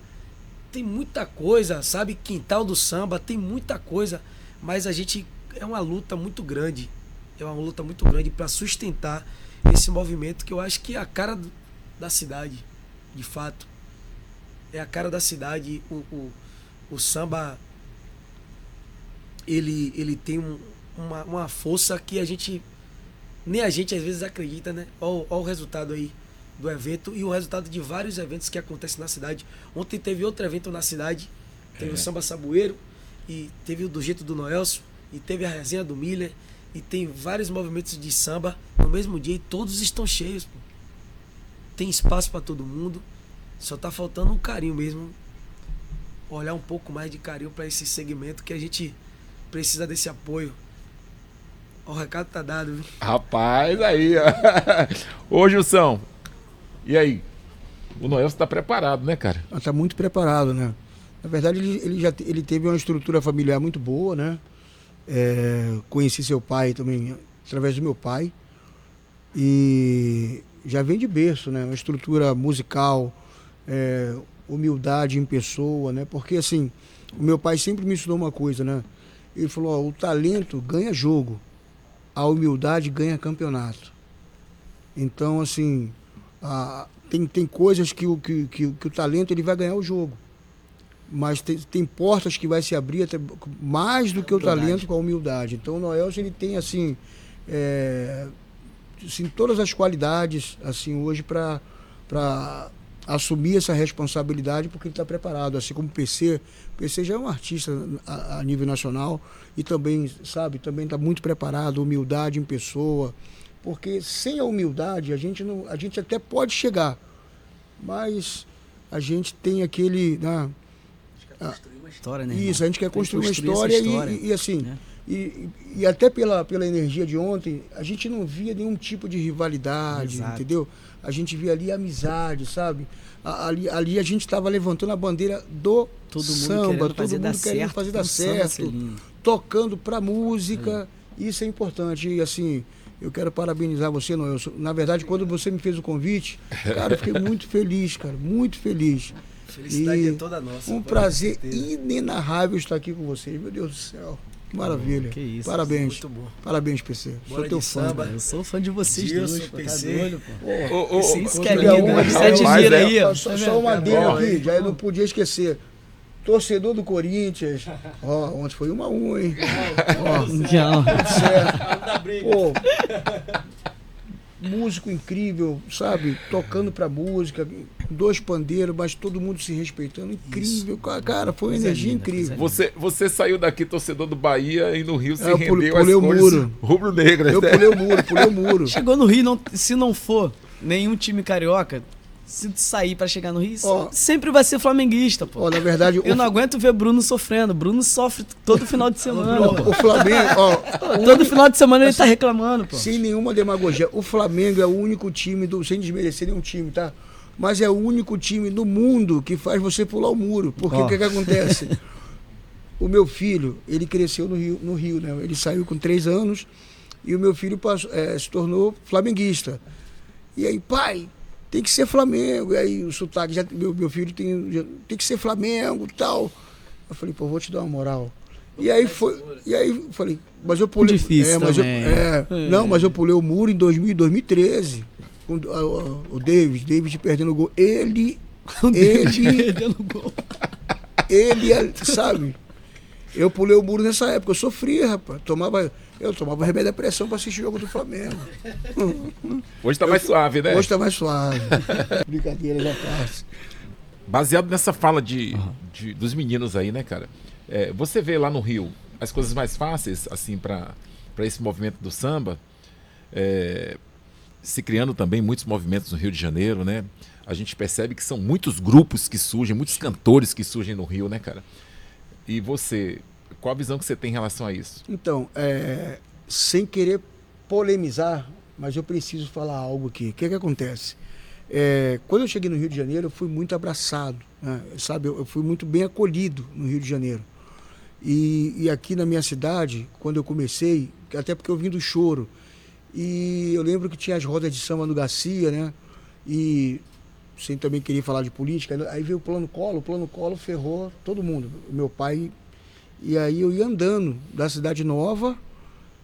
Tem muita coisa, sabe? Quintal do Samba, tem muita coisa. Mas a gente é uma luta muito grande. É uma luta muito grande para sustentar esse movimento que eu acho que é a cara da cidade, de fato. É a cara da cidade. O samba, ele tem uma força que nem a gente às vezes acredita, né? Olha o resultado aí do evento e o resultado de vários eventos que acontecem na cidade. Ontem teve outro evento na cidade, teve o Samba Saboeiro, e teve o Do Jeito do Noelson, e teve a resenha do Miller, e tem vários movimentos de samba no mesmo dia e todos estão cheios, pô. Tem espaço para todo mundo, só tá faltando um carinho mesmo, olhar um pouco mais de carinho para esse segmento que a gente precisa desse apoio. O recado tá dado, viu? Rapaz, aí, ó. Ô, Gilson, e aí? O Noelson tá preparado, né, cara? Está muito preparado, né? Na verdade, ele teve uma estrutura familiar muito boa, né? Conheci seu pai também através do meu pai. E já vem de berço, né? Uma estrutura musical, humildade em pessoa, né? Porque, assim, o meu pai sempre me ensinou uma coisa, né? Ele falou, ó, o talento ganha jogo, a humildade ganha campeonato. Então, assim, tem coisas que o talento ele vai ganhar o jogo. Mas tem portas que vai se abrir até mais do que o talento com a humildade. Então o Noelson ele tem assim, assim todas as qualidades assim hoje para assumir essa responsabilidade porque ele está preparado. Assim como o PC já é um artista a nível nacional e também está muito preparado, humildade em pessoa. Porque sem a humildade a gente até pode chegar, mas a gente tem aquele, né? Construir uma história, né? Isso, a gente quer construir uma história e assim, né? e até pela energia de ontem, a gente não via nenhum tipo de rivalidade, Exato. entendeu? A gente via ali amizade, sabe? Ali a gente estava levantando a bandeira do Todo mundo samba, querendo fazer dar certo, tocando pra música, isso é importante. E assim, eu quero parabenizar você, Noelson. Na verdade, quando você me fez o convite, cara, eu fiquei muito feliz, cara, muito feliz. Felicidade é toda nossa. Um prazer inenarrável estar aqui com vocês. Meu Deus do céu. Que maravilha. Que isso. Parabéns. Muito bom. Parabéns, PC. Bora Sou teu de fã. samba. Eu sou fã de vocês Gilson, dois, pô, tá PC. doido, pô. Isso que é Queria lindo, uma, né? Sete rapaz, dias aí, ó. Só uma dele Bom, aqui, hein? já eu não podia esquecer. Torcedor do Corinthians. Ó, ontem foi 1-1, hein? Ó, Não. certo. Pô, músico incrível, sabe? Tocando pra música, 2 pandeiros, mas todo mundo se respeitando. Incrível, cara, foi uma Coisa energia linda, incrível. Você saiu daqui torcedor do Bahia e no Rio se Eu rendeu pulei às o cores muro. rubro-negras, Eu né? pulei o muro. Chegou no Rio, se não for nenhum time carioca, se tu sair pra chegar no Rio, Ó. sempre vai ser flamenguista, pô. Ó, na verdade, Eu não aguento ver Bruno sofrendo. Bruno sofre todo final de semana, pô. o Flamengo, ó, Todo final de semana ele tá reclamando, pô. sem nenhuma demagogia, o Flamengo é o único time, sem desmerecer nenhum time, tá? Mas é o único time do mundo que faz você pular o muro. Porque Ó. o que acontece? O meu filho, ele cresceu no Rio, né? Ele saiu com 3 anos e o meu filho se tornou flamenguista. E aí, pai, tem que ser Flamengo. E aí o sotaque, meu filho tem que ser Flamengo e tal. Eu falei, pô, vou te dar uma moral. E aí eu falei, mas eu pulei. Difícil também. Não, mas eu pulei o muro em 2013. Com o David perdendo o gol. Ele, Perdendo gol. sabe? Eu pulei o muro nessa época, eu sofria, rapaz. Eu tomava remédio da pressão para assistir o jogo do Flamengo. Hoje tá mais suave, né? Hoje tá mais suave. Brincadeira já passa. Baseado nessa fala dos meninos aí, né, cara? Você vê lá no Rio as coisas mais fáceis, assim, para esse movimento do samba, se criando também muitos movimentos no Rio de Janeiro, né? A gente percebe que são muitos grupos que surgem, muitos cantores que surgem no Rio, né, cara? E você, qual a visão que você tem em relação a isso? Então, sem querer polemizar, mas eu preciso falar algo aqui. O que acontece? Quando eu cheguei no Rio de Janeiro, eu fui muito abraçado, né? Sabe? Eu fui muito bem acolhido no Rio de Janeiro. E aqui na minha cidade, quando eu comecei, até porque eu vim do choro, e eu lembro que tinha as rodas de samba no Garcia, né? E sem também querer falar de política, aí veio o plano Collor ferrou todo mundo, meu pai. E aí eu ia andando da Cidade Nova,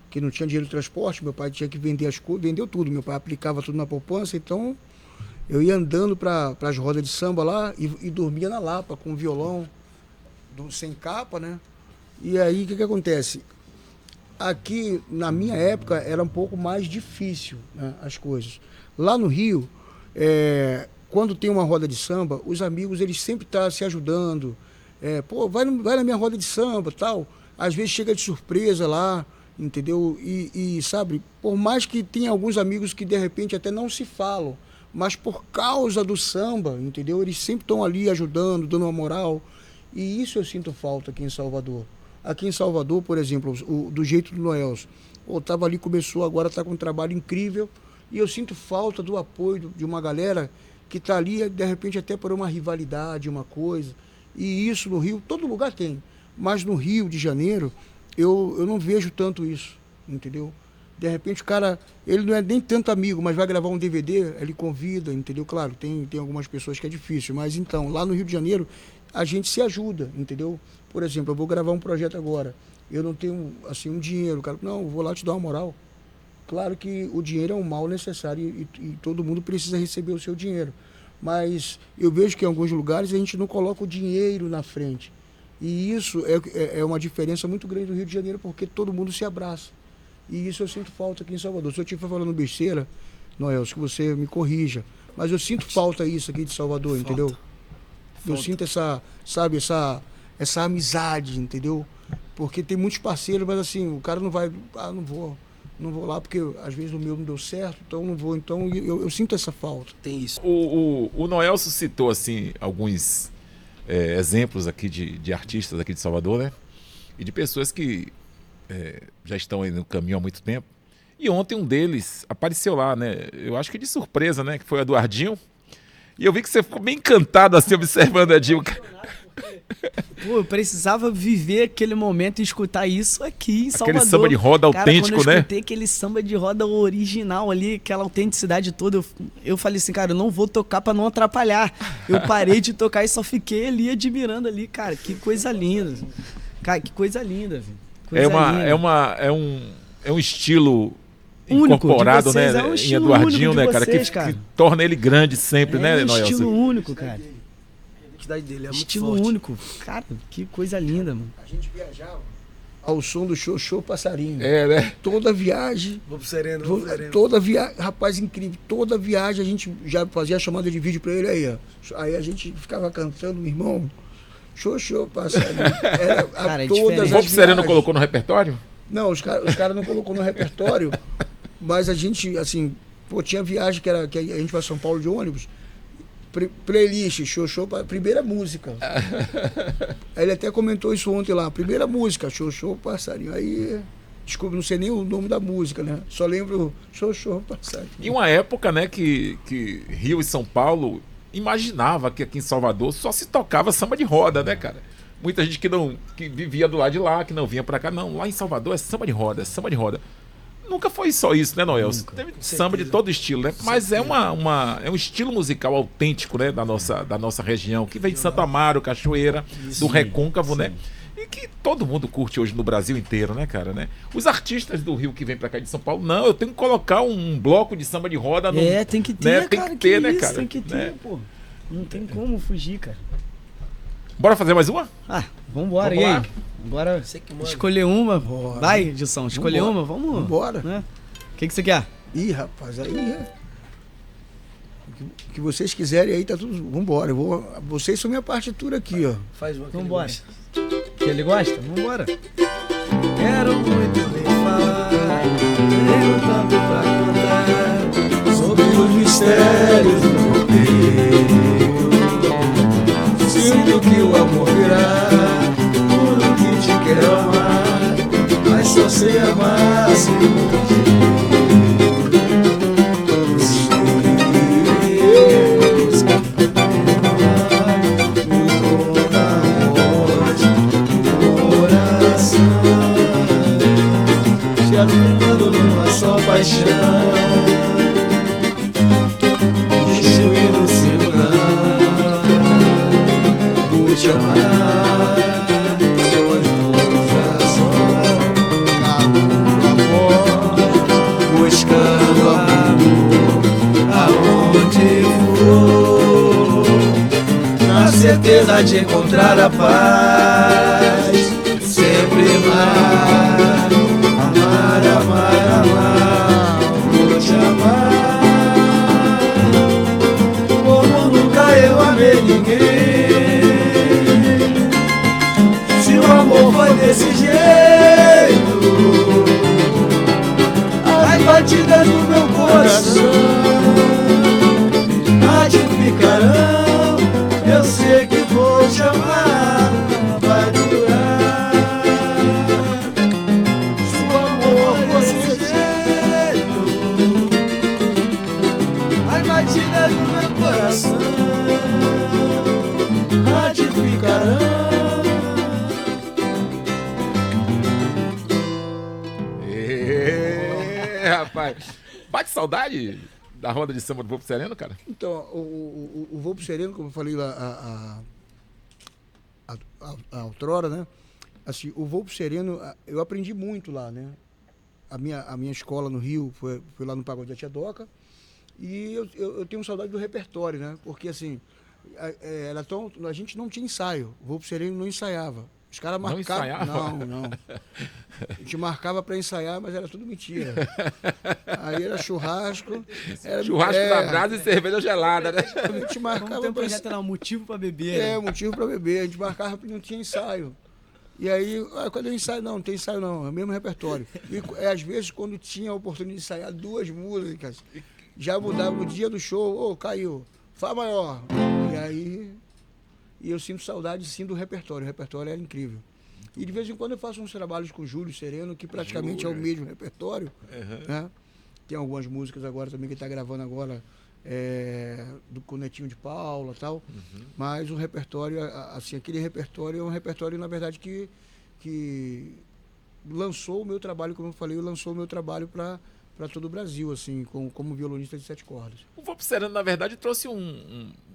que não tinha dinheiro de transporte, meu pai tinha que vender as coisas, vendeu tudo, meu pai aplicava tudo na poupança, então eu ia andando para as rodas de samba lá e dormia na Lapa com violão, sem capa, né? E aí o que acontece? Aqui, na minha época, era um pouco mais difícil, né, as coisas. Lá no Rio, quando tem uma roda de samba, os amigos eles sempre estão se ajudando. Pô, vai na minha roda de samba, tal. Às vezes chega de surpresa lá, entendeu? E sabe, por mais que tenha alguns amigos que de repente até não se falam, mas por causa do samba, entendeu? Eles sempre estão ali ajudando, dando uma moral. E isso eu sinto falta aqui em Salvador. Aqui em Salvador, por exemplo, do jeito do Noelso. Tava ali, começou, agora está com um trabalho incrível. E eu sinto falta do apoio de uma galera que está ali, de repente, até por uma rivalidade, uma coisa. E isso no Rio, todo lugar tem. Mas no Rio de Janeiro, eu não vejo tanto isso, entendeu? De repente o cara, ele não é nem tanto amigo, mas vai gravar um DVD, ele convida, entendeu? Claro, tem algumas pessoas que é difícil, mas então, lá no Rio de Janeiro, a gente se ajuda, entendeu? Por exemplo, eu vou gravar um projeto agora, eu não tenho, assim, um dinheiro, cara, não, eu vou lá te dar uma moral. Claro que o dinheiro é um mal necessário e todo mundo precisa receber o seu dinheiro, mas eu vejo que em alguns lugares a gente não coloca o dinheiro na frente, e isso é uma diferença muito grande do Rio de Janeiro, porque todo mundo se abraça. E isso eu sinto falta aqui em Salvador. Se eu estiver falando besteira, Noelso, que você me corrija. Mas eu sinto falta isso aqui de Salvador, entendeu? Eu sinto essa amizade, entendeu? Porque tem muitos parceiros, mas assim, o cara não vai, não vou lá porque às vezes o meu não deu certo, então não vou. Então eu sinto essa falta. Tem isso. O Noelso citou, assim, alguns exemplos aqui de artistas aqui de Salvador, né? E de pessoas que já estão aí no caminho há muito tempo. E ontem um deles apareceu lá, né? Eu acho que de surpresa, né? Que foi o Eduardinho. E eu vi que você ficou bem encantado assim, observando o Edinho. Pô, eu precisava viver aquele momento e escutar isso aqui em Salvador. Aquele samba de roda autêntico, quando eu né? escutei aquele samba de roda original ali, aquela autenticidade toda, eu falei assim, cara, eu não vou tocar pra não atrapalhar. Eu parei de tocar e só fiquei ali admirando ali, cara, que coisa linda. Cara, que coisa linda, velho. É um estilo único incorporado, vocês, né? é um em estilo Eduardinho, único de né, cara? vocês, Que cara. torna ele grande sempre, né, É um Noelso? estilo único, cara. A identidade dele é muito Estilo forte. único. Cara, que coisa linda, mano. A gente viajava ao som do Xoxô Passarinho. Né? Toda viagem, Vou pro sereno, vou pro sereno. toda viagem, rapaz, incrível. Toda viagem a gente já fazia a chamada de vídeo pra ele aí, ó. Aí a gente ficava cantando, meu irmão, Xoxô Passarinho. Era Cara, é todas diferente. as O Vou Sereno viagens. colocou no repertório? Não, os caras não colocou no repertório, mas a gente, assim, tinha viagem que a gente vai a São Paulo de ônibus, playlist, Xoxô, primeira música. Aí ele até comentou isso ontem lá, primeira música, Xoxô Passarinho. Aí, desculpa, não sei nem o nome da música, né? Só lembro Xoxô Passarinho. E uma época, né, que Rio e São Paulo imaginava que aqui em Salvador só se tocava samba de roda, né, cara? Muita gente que vivia do lado de lá, que não vinha pra cá. Não, lá em Salvador é samba de roda, é samba de roda. Nunca foi só isso, né, Noelso? Teve samba de todo estilo, né? Mas é um estilo musical autêntico, né, da nossa região, que vem de Santo Amaro, Cachoeira, do Recôncavo, né? E que todo mundo curte hoje no Brasil inteiro, né, cara, né? Os artistas do Rio que vêm pra cá de São Paulo, não, eu tenho que colocar um bloco de samba de roda no... Tem que ter, né? Tem cara, que ter, né, isso, cara? tem que ter, Né? pô. Não tem como fugir, cara. Bora fazer mais uma? Ah, vambora, Vamos e lá. aí? Agora Você que manda. escolher uma. Bora. Vai, Gilson, escolher Vambora. uma, vamos. Vambora. Né? O que você quer? Ih, rapaz, aí o que vocês quiserem aí, tá tudo. Vambora. Vocês são minha partitura aqui, ó. Faz uma que ele Vambora. gosta. Que ele gosta? Vambora. Quero muito lhe falar, tenho tanto pra contar sobre os mistérios do meu peito. Sinto que o amor virá, tudo que te quero amar, mas só sei amar se Quando numa só paixão, deixa eu ir no segurar, vou te amar, onde todas as horas, amor, buscando amor, aonde for, na certeza de encontrar a paz, sempre mais. Amar, vou te amar como nunca eu amei ninguém. Se o amor foi desse jeito, as batidas do meu coração ratificarão. Eu sei que vou te amar, vai durar. Rapaz. Bate saudade da roda de samba do Volpo Sereno, cara? Então, o Volpo Sereno, como eu falei lá a outrora, né? Assim, o Volpo Sereno, eu aprendi muito lá, né? A minha escola no Rio foi lá no Pagode da Tia Doca. E eu tenho saudade do repertório, né? Porque, assim, a gente não tinha ensaio. O Volpo Sereno não ensaiava. Os caras marcavam. Não ensaiava? Não. A gente marcava para ensaiar, mas era tudo mentira. Aí era churrasco. Churrasco da brasa e cerveja gelada, né? A gente marcava. Como tem um projeto lá, um motivo para beber. É, motivo para beber. A gente marcava porque não tinha ensaio. E aí, quando eu ensaio, não tem ensaio não, é o mesmo repertório. E às vezes, quando tinha a oportunidade de ensaiar 2 músicas, já mudava no dia do show, caiu, Fá maior. E aí, eu sinto saudade sim do repertório, o repertório era incrível. E de vez em quando eu faço uns trabalhos com o Júlio Sereno, que praticamente é o mesmo repertório. Né? Tem algumas músicas agora também que ele está gravando agora, com o Netinho de Paula e tal. Mas o repertório, assim, aquele repertório é um repertório, na verdade, que lançou o meu trabalho, como eu falei, lançou o meu trabalho para todo o Brasil, assim, como violonista de 7 cordas. O Volpo Sereno, na verdade, trouxe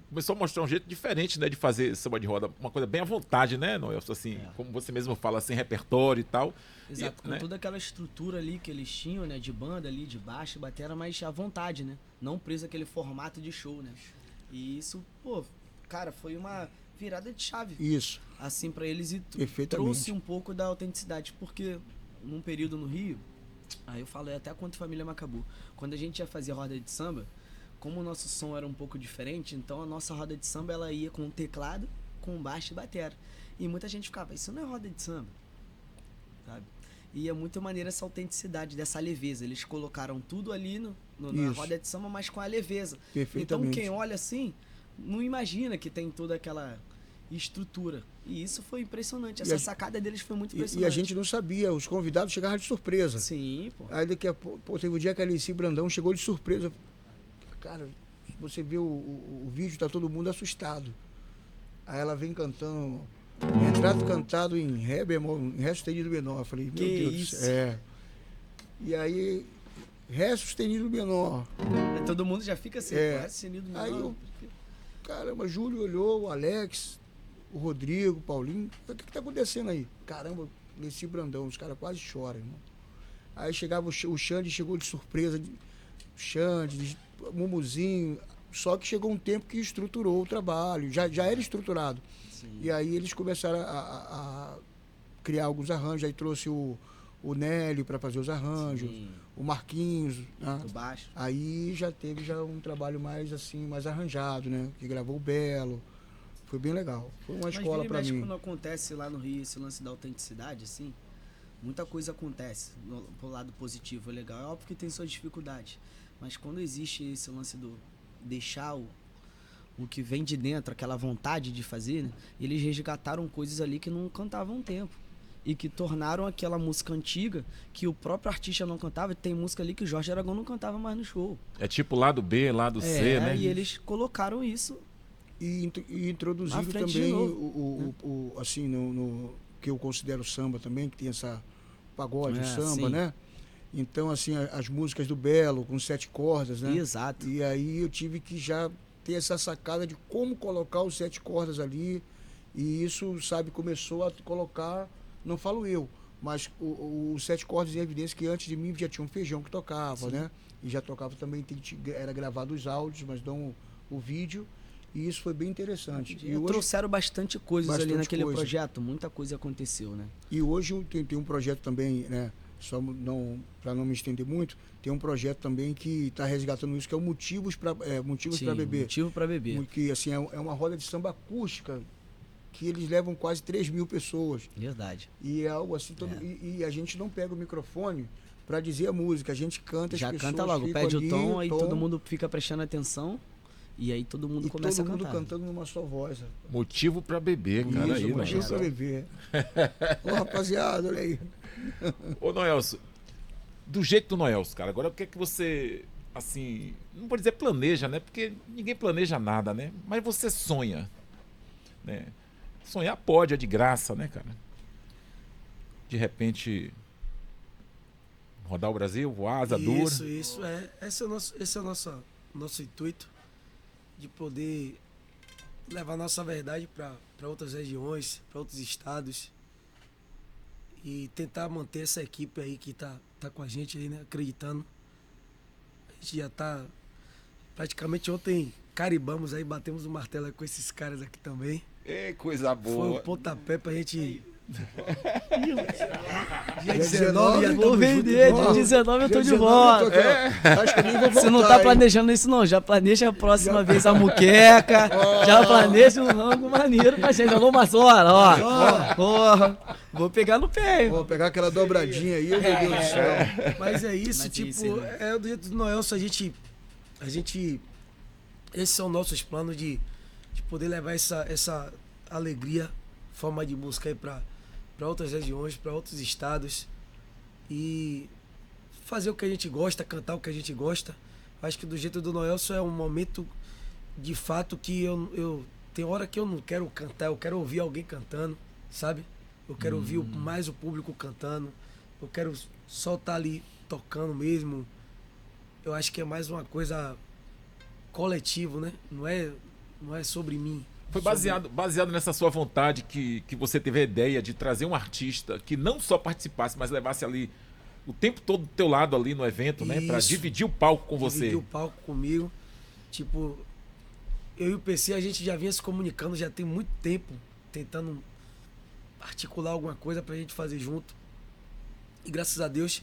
começou a mostrar um jeito diferente, né, de fazer samba de roda, uma coisa bem à vontade, né, Noelson? Assim, como você mesmo fala, sem repertório e tal. Exato, com toda aquela estrutura ali que eles tinham, né, de banda ali, de baixo, batera, mas à vontade, né? Não preso aquele formato de show, né? E isso, pô, cara, foi uma virada de chave. Isso. Assim, pra eles e Perfeitamente. trouxe um pouco da autenticidade, porque num período no Rio, aí eu falo até quanto Família Macabu, quando a gente ia fazer roda de samba, como o nosso som era um pouco diferente, então a nossa roda de samba ela ia com teclado, com baixo e batera. E muita gente ficava, isso não é roda de samba, sabe? E é muito maneira essa autenticidade, dessa leveza. Eles colocaram tudo ali na roda de samba, mas com a leveza. Então quem olha assim, não imagina que tem toda aquela estrutura. E isso foi impressionante. Essa sacada deles foi muito impressionante. E a gente não sabia, os convidados chegavam de surpresa. Sim, pô. Aí daqui a pouco, teve um dia que a Alice Brandão chegou de surpresa. Cara, você vê o vídeo, tá todo mundo assustado. Aí ela vem cantando Retrato Cantado em Ré bemol, em Ré sustenido menor. Eu falei, meu Deus do céu. E aí, Ré sustenido menor. Todo mundo já fica assim, Ré sustenido menor. Aí caramba, Júlio olhou, o Alex, o Rodrigo, o Paulinho. O que tá acontecendo aí? Caramba, Alice Brandão, os caras quase choram, irmão. Aí chegava o Xande, chegou de surpresa, Xande, Mumuzinho, só que chegou um tempo que estruturou o trabalho, já era estruturado. Sim. E aí eles começaram a criar alguns arranjos, aí trouxe o Nélio para fazer os arranjos, sim, o Marquinhos, né? Baixo. Aí já teve um trabalho mais assim, mais arranjado, né? Que gravou o Belo. Foi bem legal. Foi uma escola para mim. Mas quando acontece lá no Rio esse lance da autenticidade, assim, muita coisa acontece pro lado positivo, é legal. É óbvio que tem suas dificuldades. Mas quando existe esse lance do deixar o que vem de dentro, aquela vontade de fazer, né? Eles resgataram coisas ali que não cantavam há um tempo. E que tornaram aquela música antiga que o próprio artista não cantava. Tem música ali que o Jorge Aragão não cantava mais no show. É tipo lado B, lado C, né? E eles colocaram isso. E introduziram também assim, no que eu considero samba também, que tem essa pagode, samba, sim, né? Então, assim, as músicas do Belo, com 7 cordas, né? Exato. E aí eu tive que já ter essa sacada de como colocar os 7 cordas ali. E isso, sabe, começou a colocar, não falo eu, mas os 7 cordas em evidência que antes de mim já tinha um Feijão que tocava, sim, né? E já tocava também, era gravado os áudios, mas não o vídeo. E isso foi bem interessante. E hoje, trouxeram bastante coisas ali naquele projeto, muita coisa aconteceu, né? E hoje tem um projeto também, né? Só para não me estender muito, tem um projeto também que está resgatando isso, que é o Motivos para Beber. Motivo para Beber. Que assim, é uma roda de samba acústica, que eles levam quase 3.000 pessoas. Verdade. E é algo assim, e a gente não pega o microfone para dizer a música, a gente canta, já canta logo, pede o tom, aí todo mundo fica prestando atenção. E aí todo mundo começa a cantar. Todo mundo cantando numa só voz. Motivo para beber, cara. Isso, motivo para beber. Ô, rapaziada, olha aí. Ô, Noelson, do jeito do Noelson, cara, agora o que é que você, assim, não vou dizer planeja, né? Porque ninguém planeja nada, né? Mas você sonha, né? Sonhar pode, é de graça, né, cara? De repente, Rodar o Brasil, voar, asa dura. Isso. Esse é o nosso intuito, de poder levar nossa verdade para outras regiões, para outros estados e tentar manter essa equipe aí que tá com a gente aí, né, acreditando. A gente já tá praticamente ontem carimbamos aí, batemos o martelo aí com esses caras aqui também. É coisa boa. Foi o pontapé pra gente. Dia 19 já Vou tamo vender, junto, dia ó. 19 eu tô Dia de 19 eu volta. tô aqui, ó. Acho que eu nem vou voltar. Você não tá hein? planejando isso não, já planeja a próxima vez a muqueca, já planeja um rango maneiro pra gente. Alô, Mazora, ó. Vou pegar no pé, hein? Vou pegar aquela dobradinha aí, meu Deus do céu. Mas é isso, Mas tipo, isso, né? é do jeito do Noelson, a gente. Esses são nossos planos de poder levar essa alegria, forma de música aí para outras regiões, para outros estados e fazer o que a gente gosta, cantar o que a gente gosta. Acho que do jeito do Noelson é um momento de fato que eu tem hora que eu não quero cantar, eu quero ouvir alguém cantando, sabe? Eu quero ouvir mais o público cantando, eu quero só estar ali tocando mesmo. Eu acho que é mais uma coisa coletivo, né? Não é sobre mim. Foi baseado nessa sua vontade que você teve a ideia de trazer um artista que não só participasse, mas levasse ali o tempo todo do teu lado ali no evento, né? Pra Isso. dividir o palco com você. Dividir o palco comigo. Tipo, eu e o PC, a gente já vinha se comunicando já tem muito tempo, tentando articular alguma coisa pra gente fazer junto. E graças a Deus,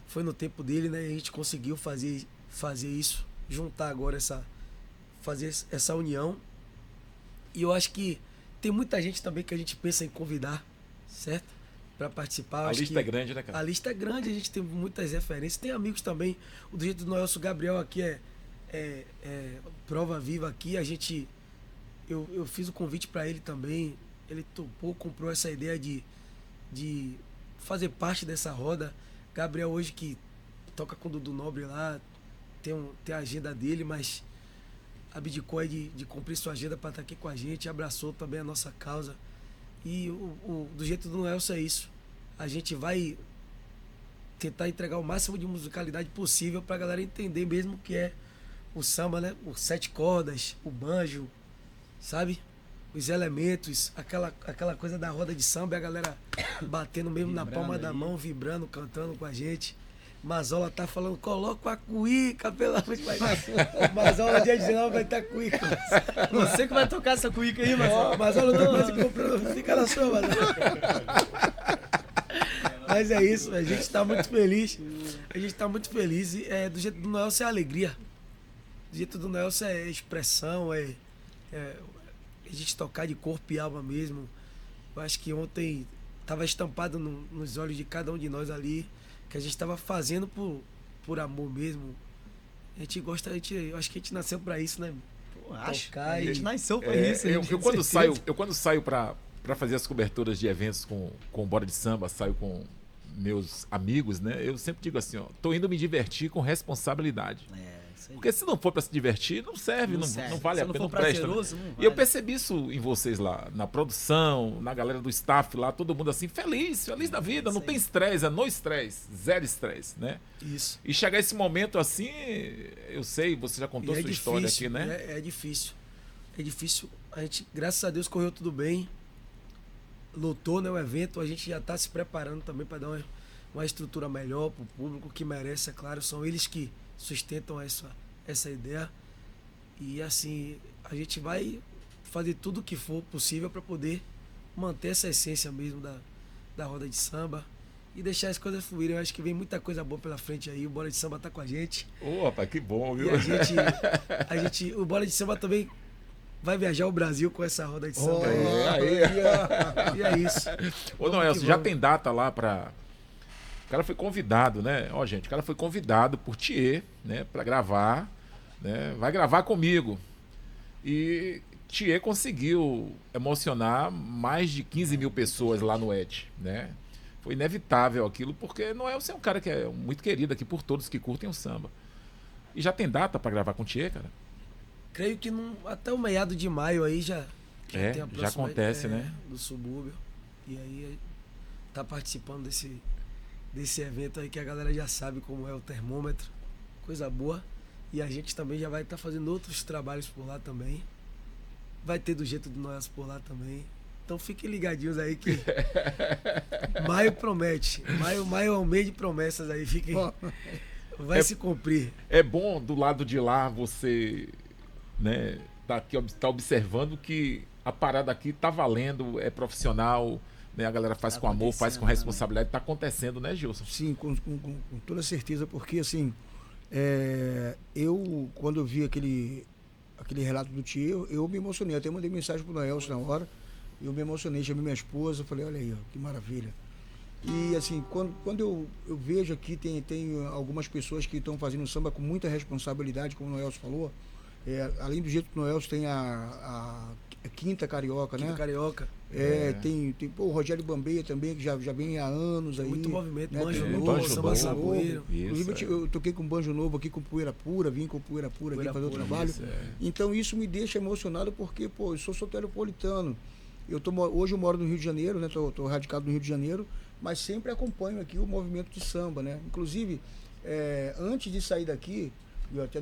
foi no tempo dele, né? A gente conseguiu fazer isso, juntar agora fazer essa união. E eu acho que tem muita gente também que a gente pensa em convidar, certo? Para participar. A Acho lista que é grande, né, cara? a lista é grande, a gente tem muitas referências. Tem amigos também. O do jeito do Noelson Gabriel aqui é prova viva aqui. Eu fiz o convite para ele também. Ele topou, comprou essa ideia de fazer parte dessa roda. Gabriel hoje que toca com o Dudu Nobre lá, tem a agenda dele, mas abdicou aí de cumprir sua agenda para estar aqui com a gente, abraçou também a nossa causa. E do jeito do Noelson é isso. A gente vai tentar entregar o máximo de musicalidade possível para a galera entender mesmo o que é o samba, né? Os 7 cordas, o banjo, sabe? Os elementos, aquela coisa da roda de samba e a galera batendo mesmo na palma da mão, vibrando, cantando com a gente. Mazola tá falando, coloca a cuíca, pelo amor de Deus. Mazola dia 19 vai estar cuíca. Você que vai tocar essa cuíca aí, Mazola. Mazola não tá quase comprando, fica na sua, Mazola. Mas é isso, a gente tá muito feliz. A gente tá muito feliz. E do jeito do Noelson é alegria. Do jeito do Noelson é expressão, a gente tocar de corpo e alma mesmo. Eu acho que ontem tava estampado nos olhos de cada um de nós ali, que a gente estava fazendo por amor mesmo. A gente gosta, eu acho que a gente nasceu para isso, né? Acho. Tocar A gente e- nasceu pra É, isso. eu quando saio para fazer as coberturas de eventos com Bora de Samba, saio com meus amigos, né? Eu sempre digo assim, ó, tô indo me divertir com responsabilidade. Isso aí. Porque se não for para se divertir, não serve, não serve. vale Se a não pena, for não presta. prazeroso, Né? não E vale. eu percebi isso em vocês lá, na produção, na galera do staff lá, todo mundo assim, feliz da vida, não Isso tem aí. estresse, é no estresse, zero estresse, né? Isso. E chegar esse momento assim, eu sei, você já contou E sua história aqui, né? É difícil. É difícil. A gente, graças a Deus, correu tudo bem. Lotou, né, o evento. A gente já está se preparando também para dar uma estrutura melhor para o público que merece, é claro. São eles que sustentam essa ideia. E assim, a gente vai fazer tudo o que for possível para poder manter essa essência mesmo da roda de samba e deixar as coisas fluírem. Eu acho que vem muita coisa boa pela frente aí. O Bola de Samba tá com a gente. Ô, rapaz, que bom, viu? E o Bola de Samba também vai viajar o Brasil com essa roda de samba aí. E é isso. Ô, Noelson, já tem data lá pra. O cara foi convidado, né? Ó, gente, o cara foi convidado por Thier, né? Pra gravar, né? Vai gravar comigo. E Thier conseguiu emocionar mais de 15 mil pessoas lá no ET, né? Foi inevitável aquilo, porque Noelson é um cara que é muito querido aqui por todos que curtem o samba. E já tem data pra gravar com Thier, cara? Creio que até o meado de maio aí já tem a Já próxima, acontece, né? do subúrbio. E aí tá participando desse desse evento aí que a galera já sabe como é o termômetro. Coisa boa. E a gente também já vai estar fazendo outros trabalhos por lá também. Vai ter do jeito do Noels por lá também. Então fiquem ligadinhos aí que maio promete. Maio é um mês de promessas aí. Fiquem... Vai se cumprir. É bom do lado de lá você, né, tá observando que a parada aqui tá valendo, é profissional, né? A galera faz com amor, faz com responsabilidade. Tá acontecendo, né, Gilson? Sim, com toda certeza, porque assim, eu, quando eu vi aquele relato do tio, eu me emocionei. Até mandei mensagem pro Noelson na hora. Eu me emocionei, chamei minha esposa, falei, olha aí, ó, que maravilha. E assim, quando eu vejo aqui, tem algumas pessoas que estão fazendo samba com muita responsabilidade, como o Noelson falou. Além do jeito do Noelson, tem a Quinta Carioca, Quinta né? Carioca. Tem o Rogério Bambeia também, que já vem há anos aí. Muito movimento, né? Banjo Tem Novo, Samba Saboeiro. Inclusive, eu toquei com Banjo Novo aqui com Poeira Pura, vim com Poeira Pura aqui fazer o trabalho. Então isso me deixa emocionado porque, pô, eu sou soteropolitano. Hoje eu moro no Rio de Janeiro, né? Tô radicado no Rio de Janeiro, mas sempre acompanho aqui o movimento de samba, né? Inclusive, antes de sair daqui, eu até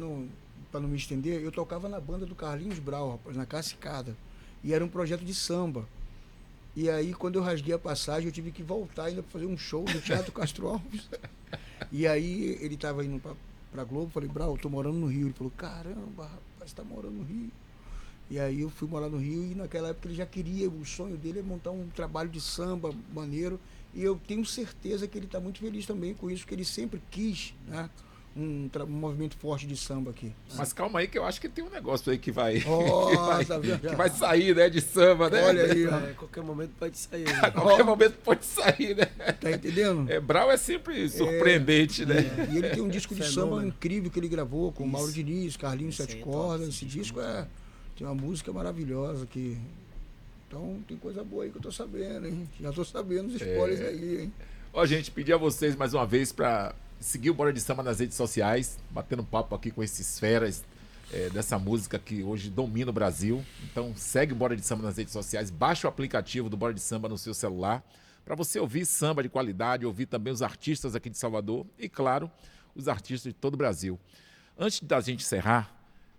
para não me estender, eu tocava na banda do Carlinhos Brau, rapaz, na Cacicada. E era um projeto de samba. E aí, quando eu rasguei a passagem, eu tive que voltar ainda para fazer um show no Teatro Castro Alves. E aí, ele estava indo para Globo, falei, Brau, eu tô morando no Rio. Ele falou, caramba, rapaz, você tá morando no Rio. E aí eu fui morar no Rio e naquela época ele já queria, o sonho dele é montar um trabalho de samba maneiro. E eu tenho certeza que ele está muito feliz também com isso, que ele sempre quis, né? Um movimento forte de samba aqui. Mas calma aí que eu acho que tem um negócio aí que vai, tá que vai sair, né, de samba, né? Olha aí, qualquer momento pode sair. A qualquer momento pode sair, né? Tá entendendo? Brau é sempre surpreendente, né? E ele tem um disco de samba incrível que ele gravou com o Mauro Diniz, Carlinhos Sete Cordas. Esse disco tem uma música maravilhosa que... Então tem coisa boa aí que eu tô sabendo, hein? Já tô sabendo os spoilers aí, hein? Ó, gente, pedir a vocês mais uma vez para seguir o Bora de Samba nas redes sociais, batendo papo aqui com esses feras dessa música que hoje domina o Brasil. Então segue o Bora de Samba nas redes sociais, baixa o aplicativo do Bora de Samba no seu celular, para você ouvir samba de qualidade, ouvir também os artistas aqui de Salvador e, claro, os artistas de todo o Brasil. Antes da gente encerrar,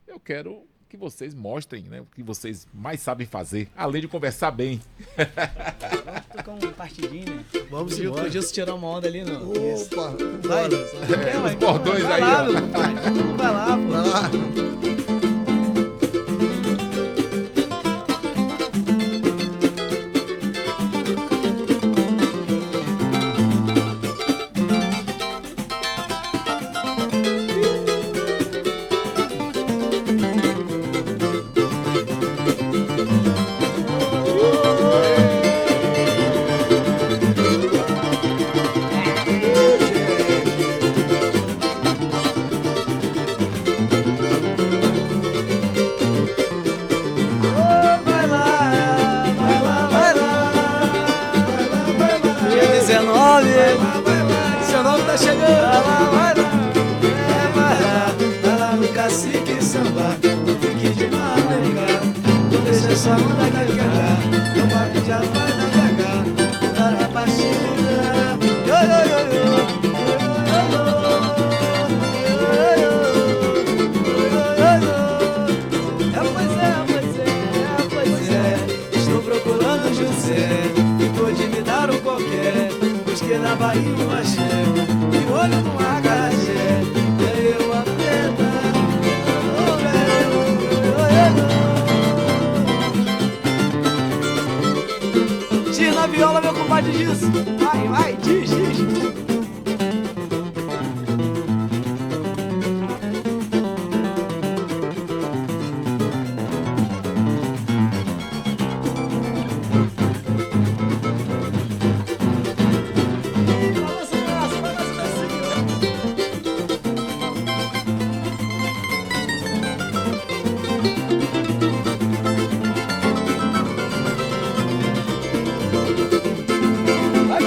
eu quero que vocês mostrem, né, o que vocês mais sabem fazer, além de conversar bem. Vamos tocar um partidinho, né? Vamos embora. O Gilson tirar uma onda ali, não. Opa! Vai, Os bordões aí, lá, ó. Vai lá, pô. Vai lá! Viola, meu compadre, diz. Vai, diz. Vai,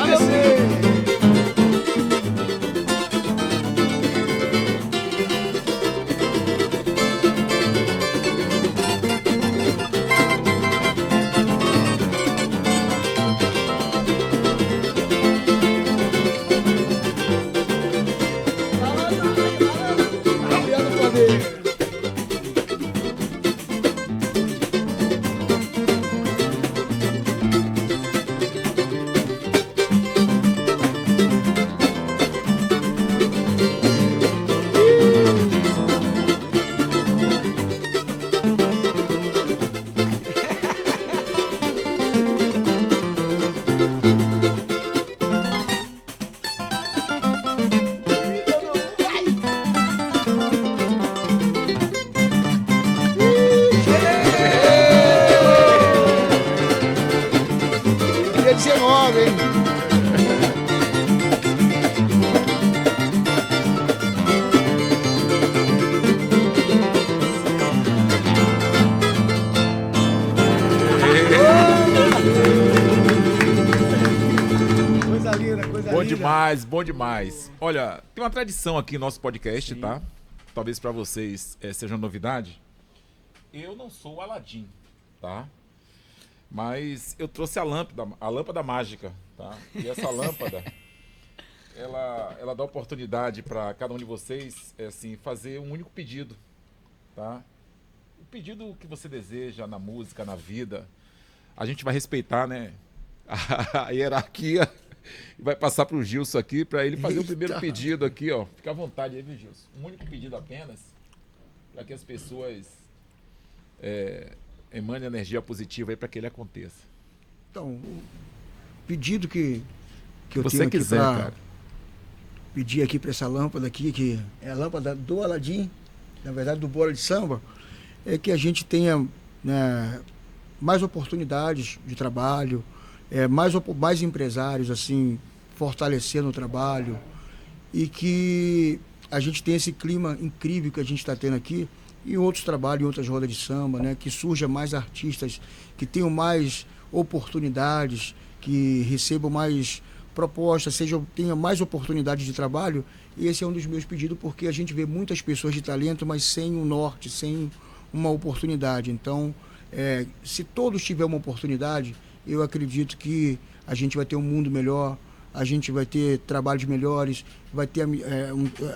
Dia 19, hein? Coisa linda, coisa Bom linda. demais, bom demais. Olha, tem uma tradição aqui no nosso podcast, tá? Talvez pra vocês seja novidade. Eu não sou o Aladim, tá? Mas eu trouxe a lâmpada mágica, tá? E essa lâmpada, ela dá oportunidade para cada um de vocês, assim, fazer um único pedido, tá? O pedido que você deseja na música, na vida. A gente vai respeitar, né? A hierarquia e vai passar pro Gilson aqui para ele fazer o primeiro pedido aqui, ó. Fica à vontade aí, viu, Gilson? Um único pedido apenas, para que as pessoas emane energia positiva aí para que ele aconteça. Então, o pedido que eu Você tenho aqui quiser, pra cara. pedir aqui para essa lâmpada aqui, que é a lâmpada do Aladim, na verdade do Bora de Samba, é que a gente tenha, né, mais oportunidades de trabalho, mais empresários assim fortalecendo o trabalho, e que a gente tenha esse clima incrível que a gente está tendo aqui em outros trabalhos, em outras rodas de samba, né? Que surja mais artistas, que tenham mais oportunidades, que recebam mais propostas, tenha mais oportunidades de trabalho. E esse é um dos meus pedidos, porque a gente vê muitas pessoas de talento, mas sem um norte, sem uma oportunidade. Então, se todos tiverem uma oportunidade, eu acredito que a gente vai ter um mundo melhor, a gente vai ter trabalhos melhores, vai ter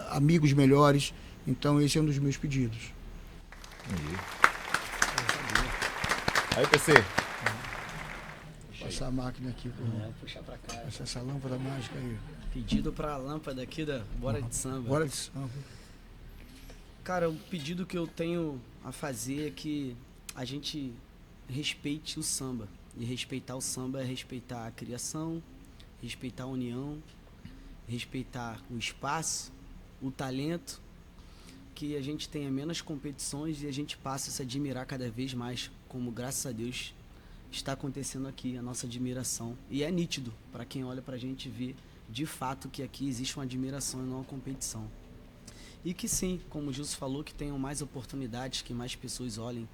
amigos melhores. Então, esse é um dos meus pedidos. Aí, PC. Passar a máquina aqui, Puxar pra cá. essa lâmpada mágica aí. Pedido pra lâmpada aqui da Bora de Samba. Bora de samba. Cara, o pedido que eu tenho a fazer é que a gente respeite o samba. E respeitar o samba é respeitar a criação, respeitar a união, respeitar o espaço, o talento, que a gente tenha menos competições e a gente passe a se admirar cada vez mais, como graças a Deus está acontecendo aqui, a nossa admiração. E é nítido para quem olha pra gente ver de fato que aqui existe uma admiração e não uma competição. E que sim, como o Gilson falou, que tenham mais oportunidades, que mais pessoas olhem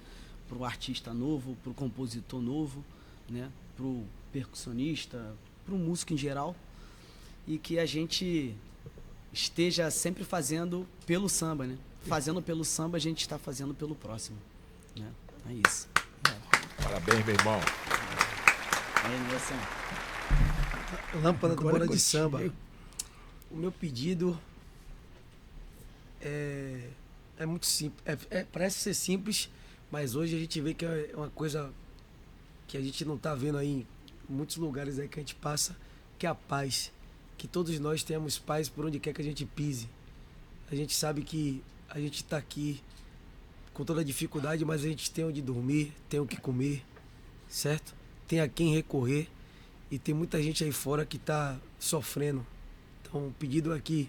para o artista novo, para o compositor novo, né? Para o percussionista, para o músico em geral, e que a gente esteja sempre fazendo pelo samba, né? Fazendo pelo samba, a gente está fazendo pelo próximo, né? É isso. Parabéns, meu irmão. Lâmpada do Agora Bora de contigo. Samba. O meu pedido é muito simples. Parece ser simples, mas hoje a gente vê que é uma coisa que a gente não está vendo aí em muitos lugares aí que a gente passa, que é a paz. Que todos nós tenhamos paz por onde quer que a gente pise. A gente sabe que a gente está aqui com toda a dificuldade, mas a gente tem onde dormir, tem o que comer, certo? Tem a quem recorrer e tem muita gente aí fora que está sofrendo. Então o pedido é que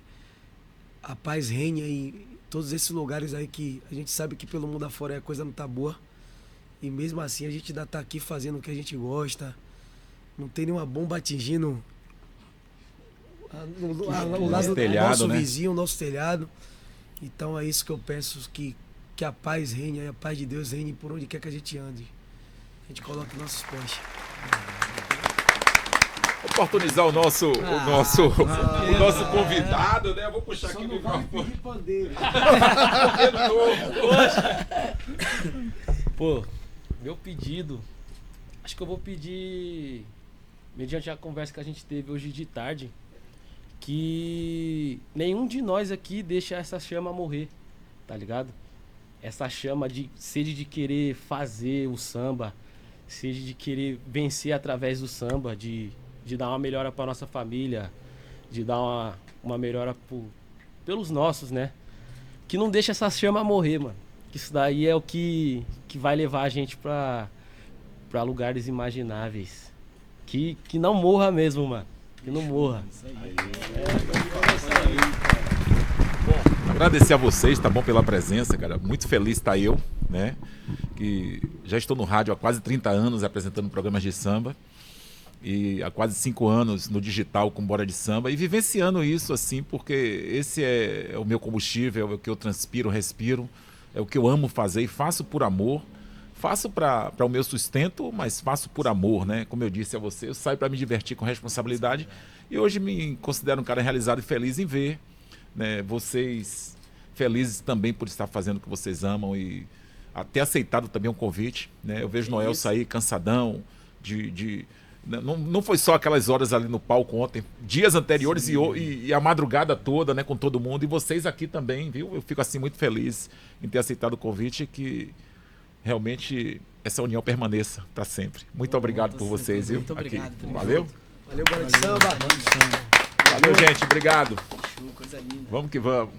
a paz reine em todos esses lugares aí que a gente sabe que pelo mundo afora a coisa não tá boa. E mesmo assim a gente ainda tá aqui fazendo o que a gente gosta. Não tem nenhuma bomba atingindo o lado do telhado, nosso né? vizinho, o nosso telhado. Então é isso que eu peço, que a paz reine, a paz de Deus reine por onde quer que a gente ande. A gente coloque nossos pés. Oportunizar o nosso convidado, né? Eu vou puxar aqui o microfone. Pô, meu pedido, acho que eu vou pedir, mediante a conversa que a gente teve hoje de tarde, que nenhum de nós aqui deixa essa chama morrer, tá ligado? Essa chama de sede de querer fazer o samba, sede de querer vencer através do samba, de dar uma melhora pra nossa família, de dar uma melhora pelos nossos, né? Que não deixa essa chama morrer, mano. Que isso daí é o que vai levar a gente pra lugares imagináveis. Que não morra mesmo, mano. Que não morra. Agradecer a vocês, tá bom, pela presença, cara. Muito feliz tá eu, né? Que já estou no rádio há quase 30 anos apresentando programas de samba. E há quase 5 anos no digital com Bora de Samba. E vivenciando isso, assim, porque esse é o meu combustível, é o que eu transpiro, respiro. É o que eu amo fazer e faço por amor. Faço para o meu sustento, mas faço por amor, né? Como eu disse a você, eu saio para me divertir com responsabilidade. E hoje me considero um cara realizado e feliz em ver, né, vocês felizes também por estar fazendo o que vocês amam e até aceitado também um convite, né? Eu vejo Noel sair cansadão não foi só aquelas horas ali no palco ontem, dias anteriores e a madrugada toda, né, com todo mundo, e vocês aqui também, viu? Eu fico assim muito feliz em ter aceitado o convite, que realmente essa união permaneça para sempre. Muito obrigado por vocês, viu? Muito obrigado. Valeu? Valeu, Bora de Samba. Valeu, gente. Obrigado. Show, coisa linda. Vamos que vamos.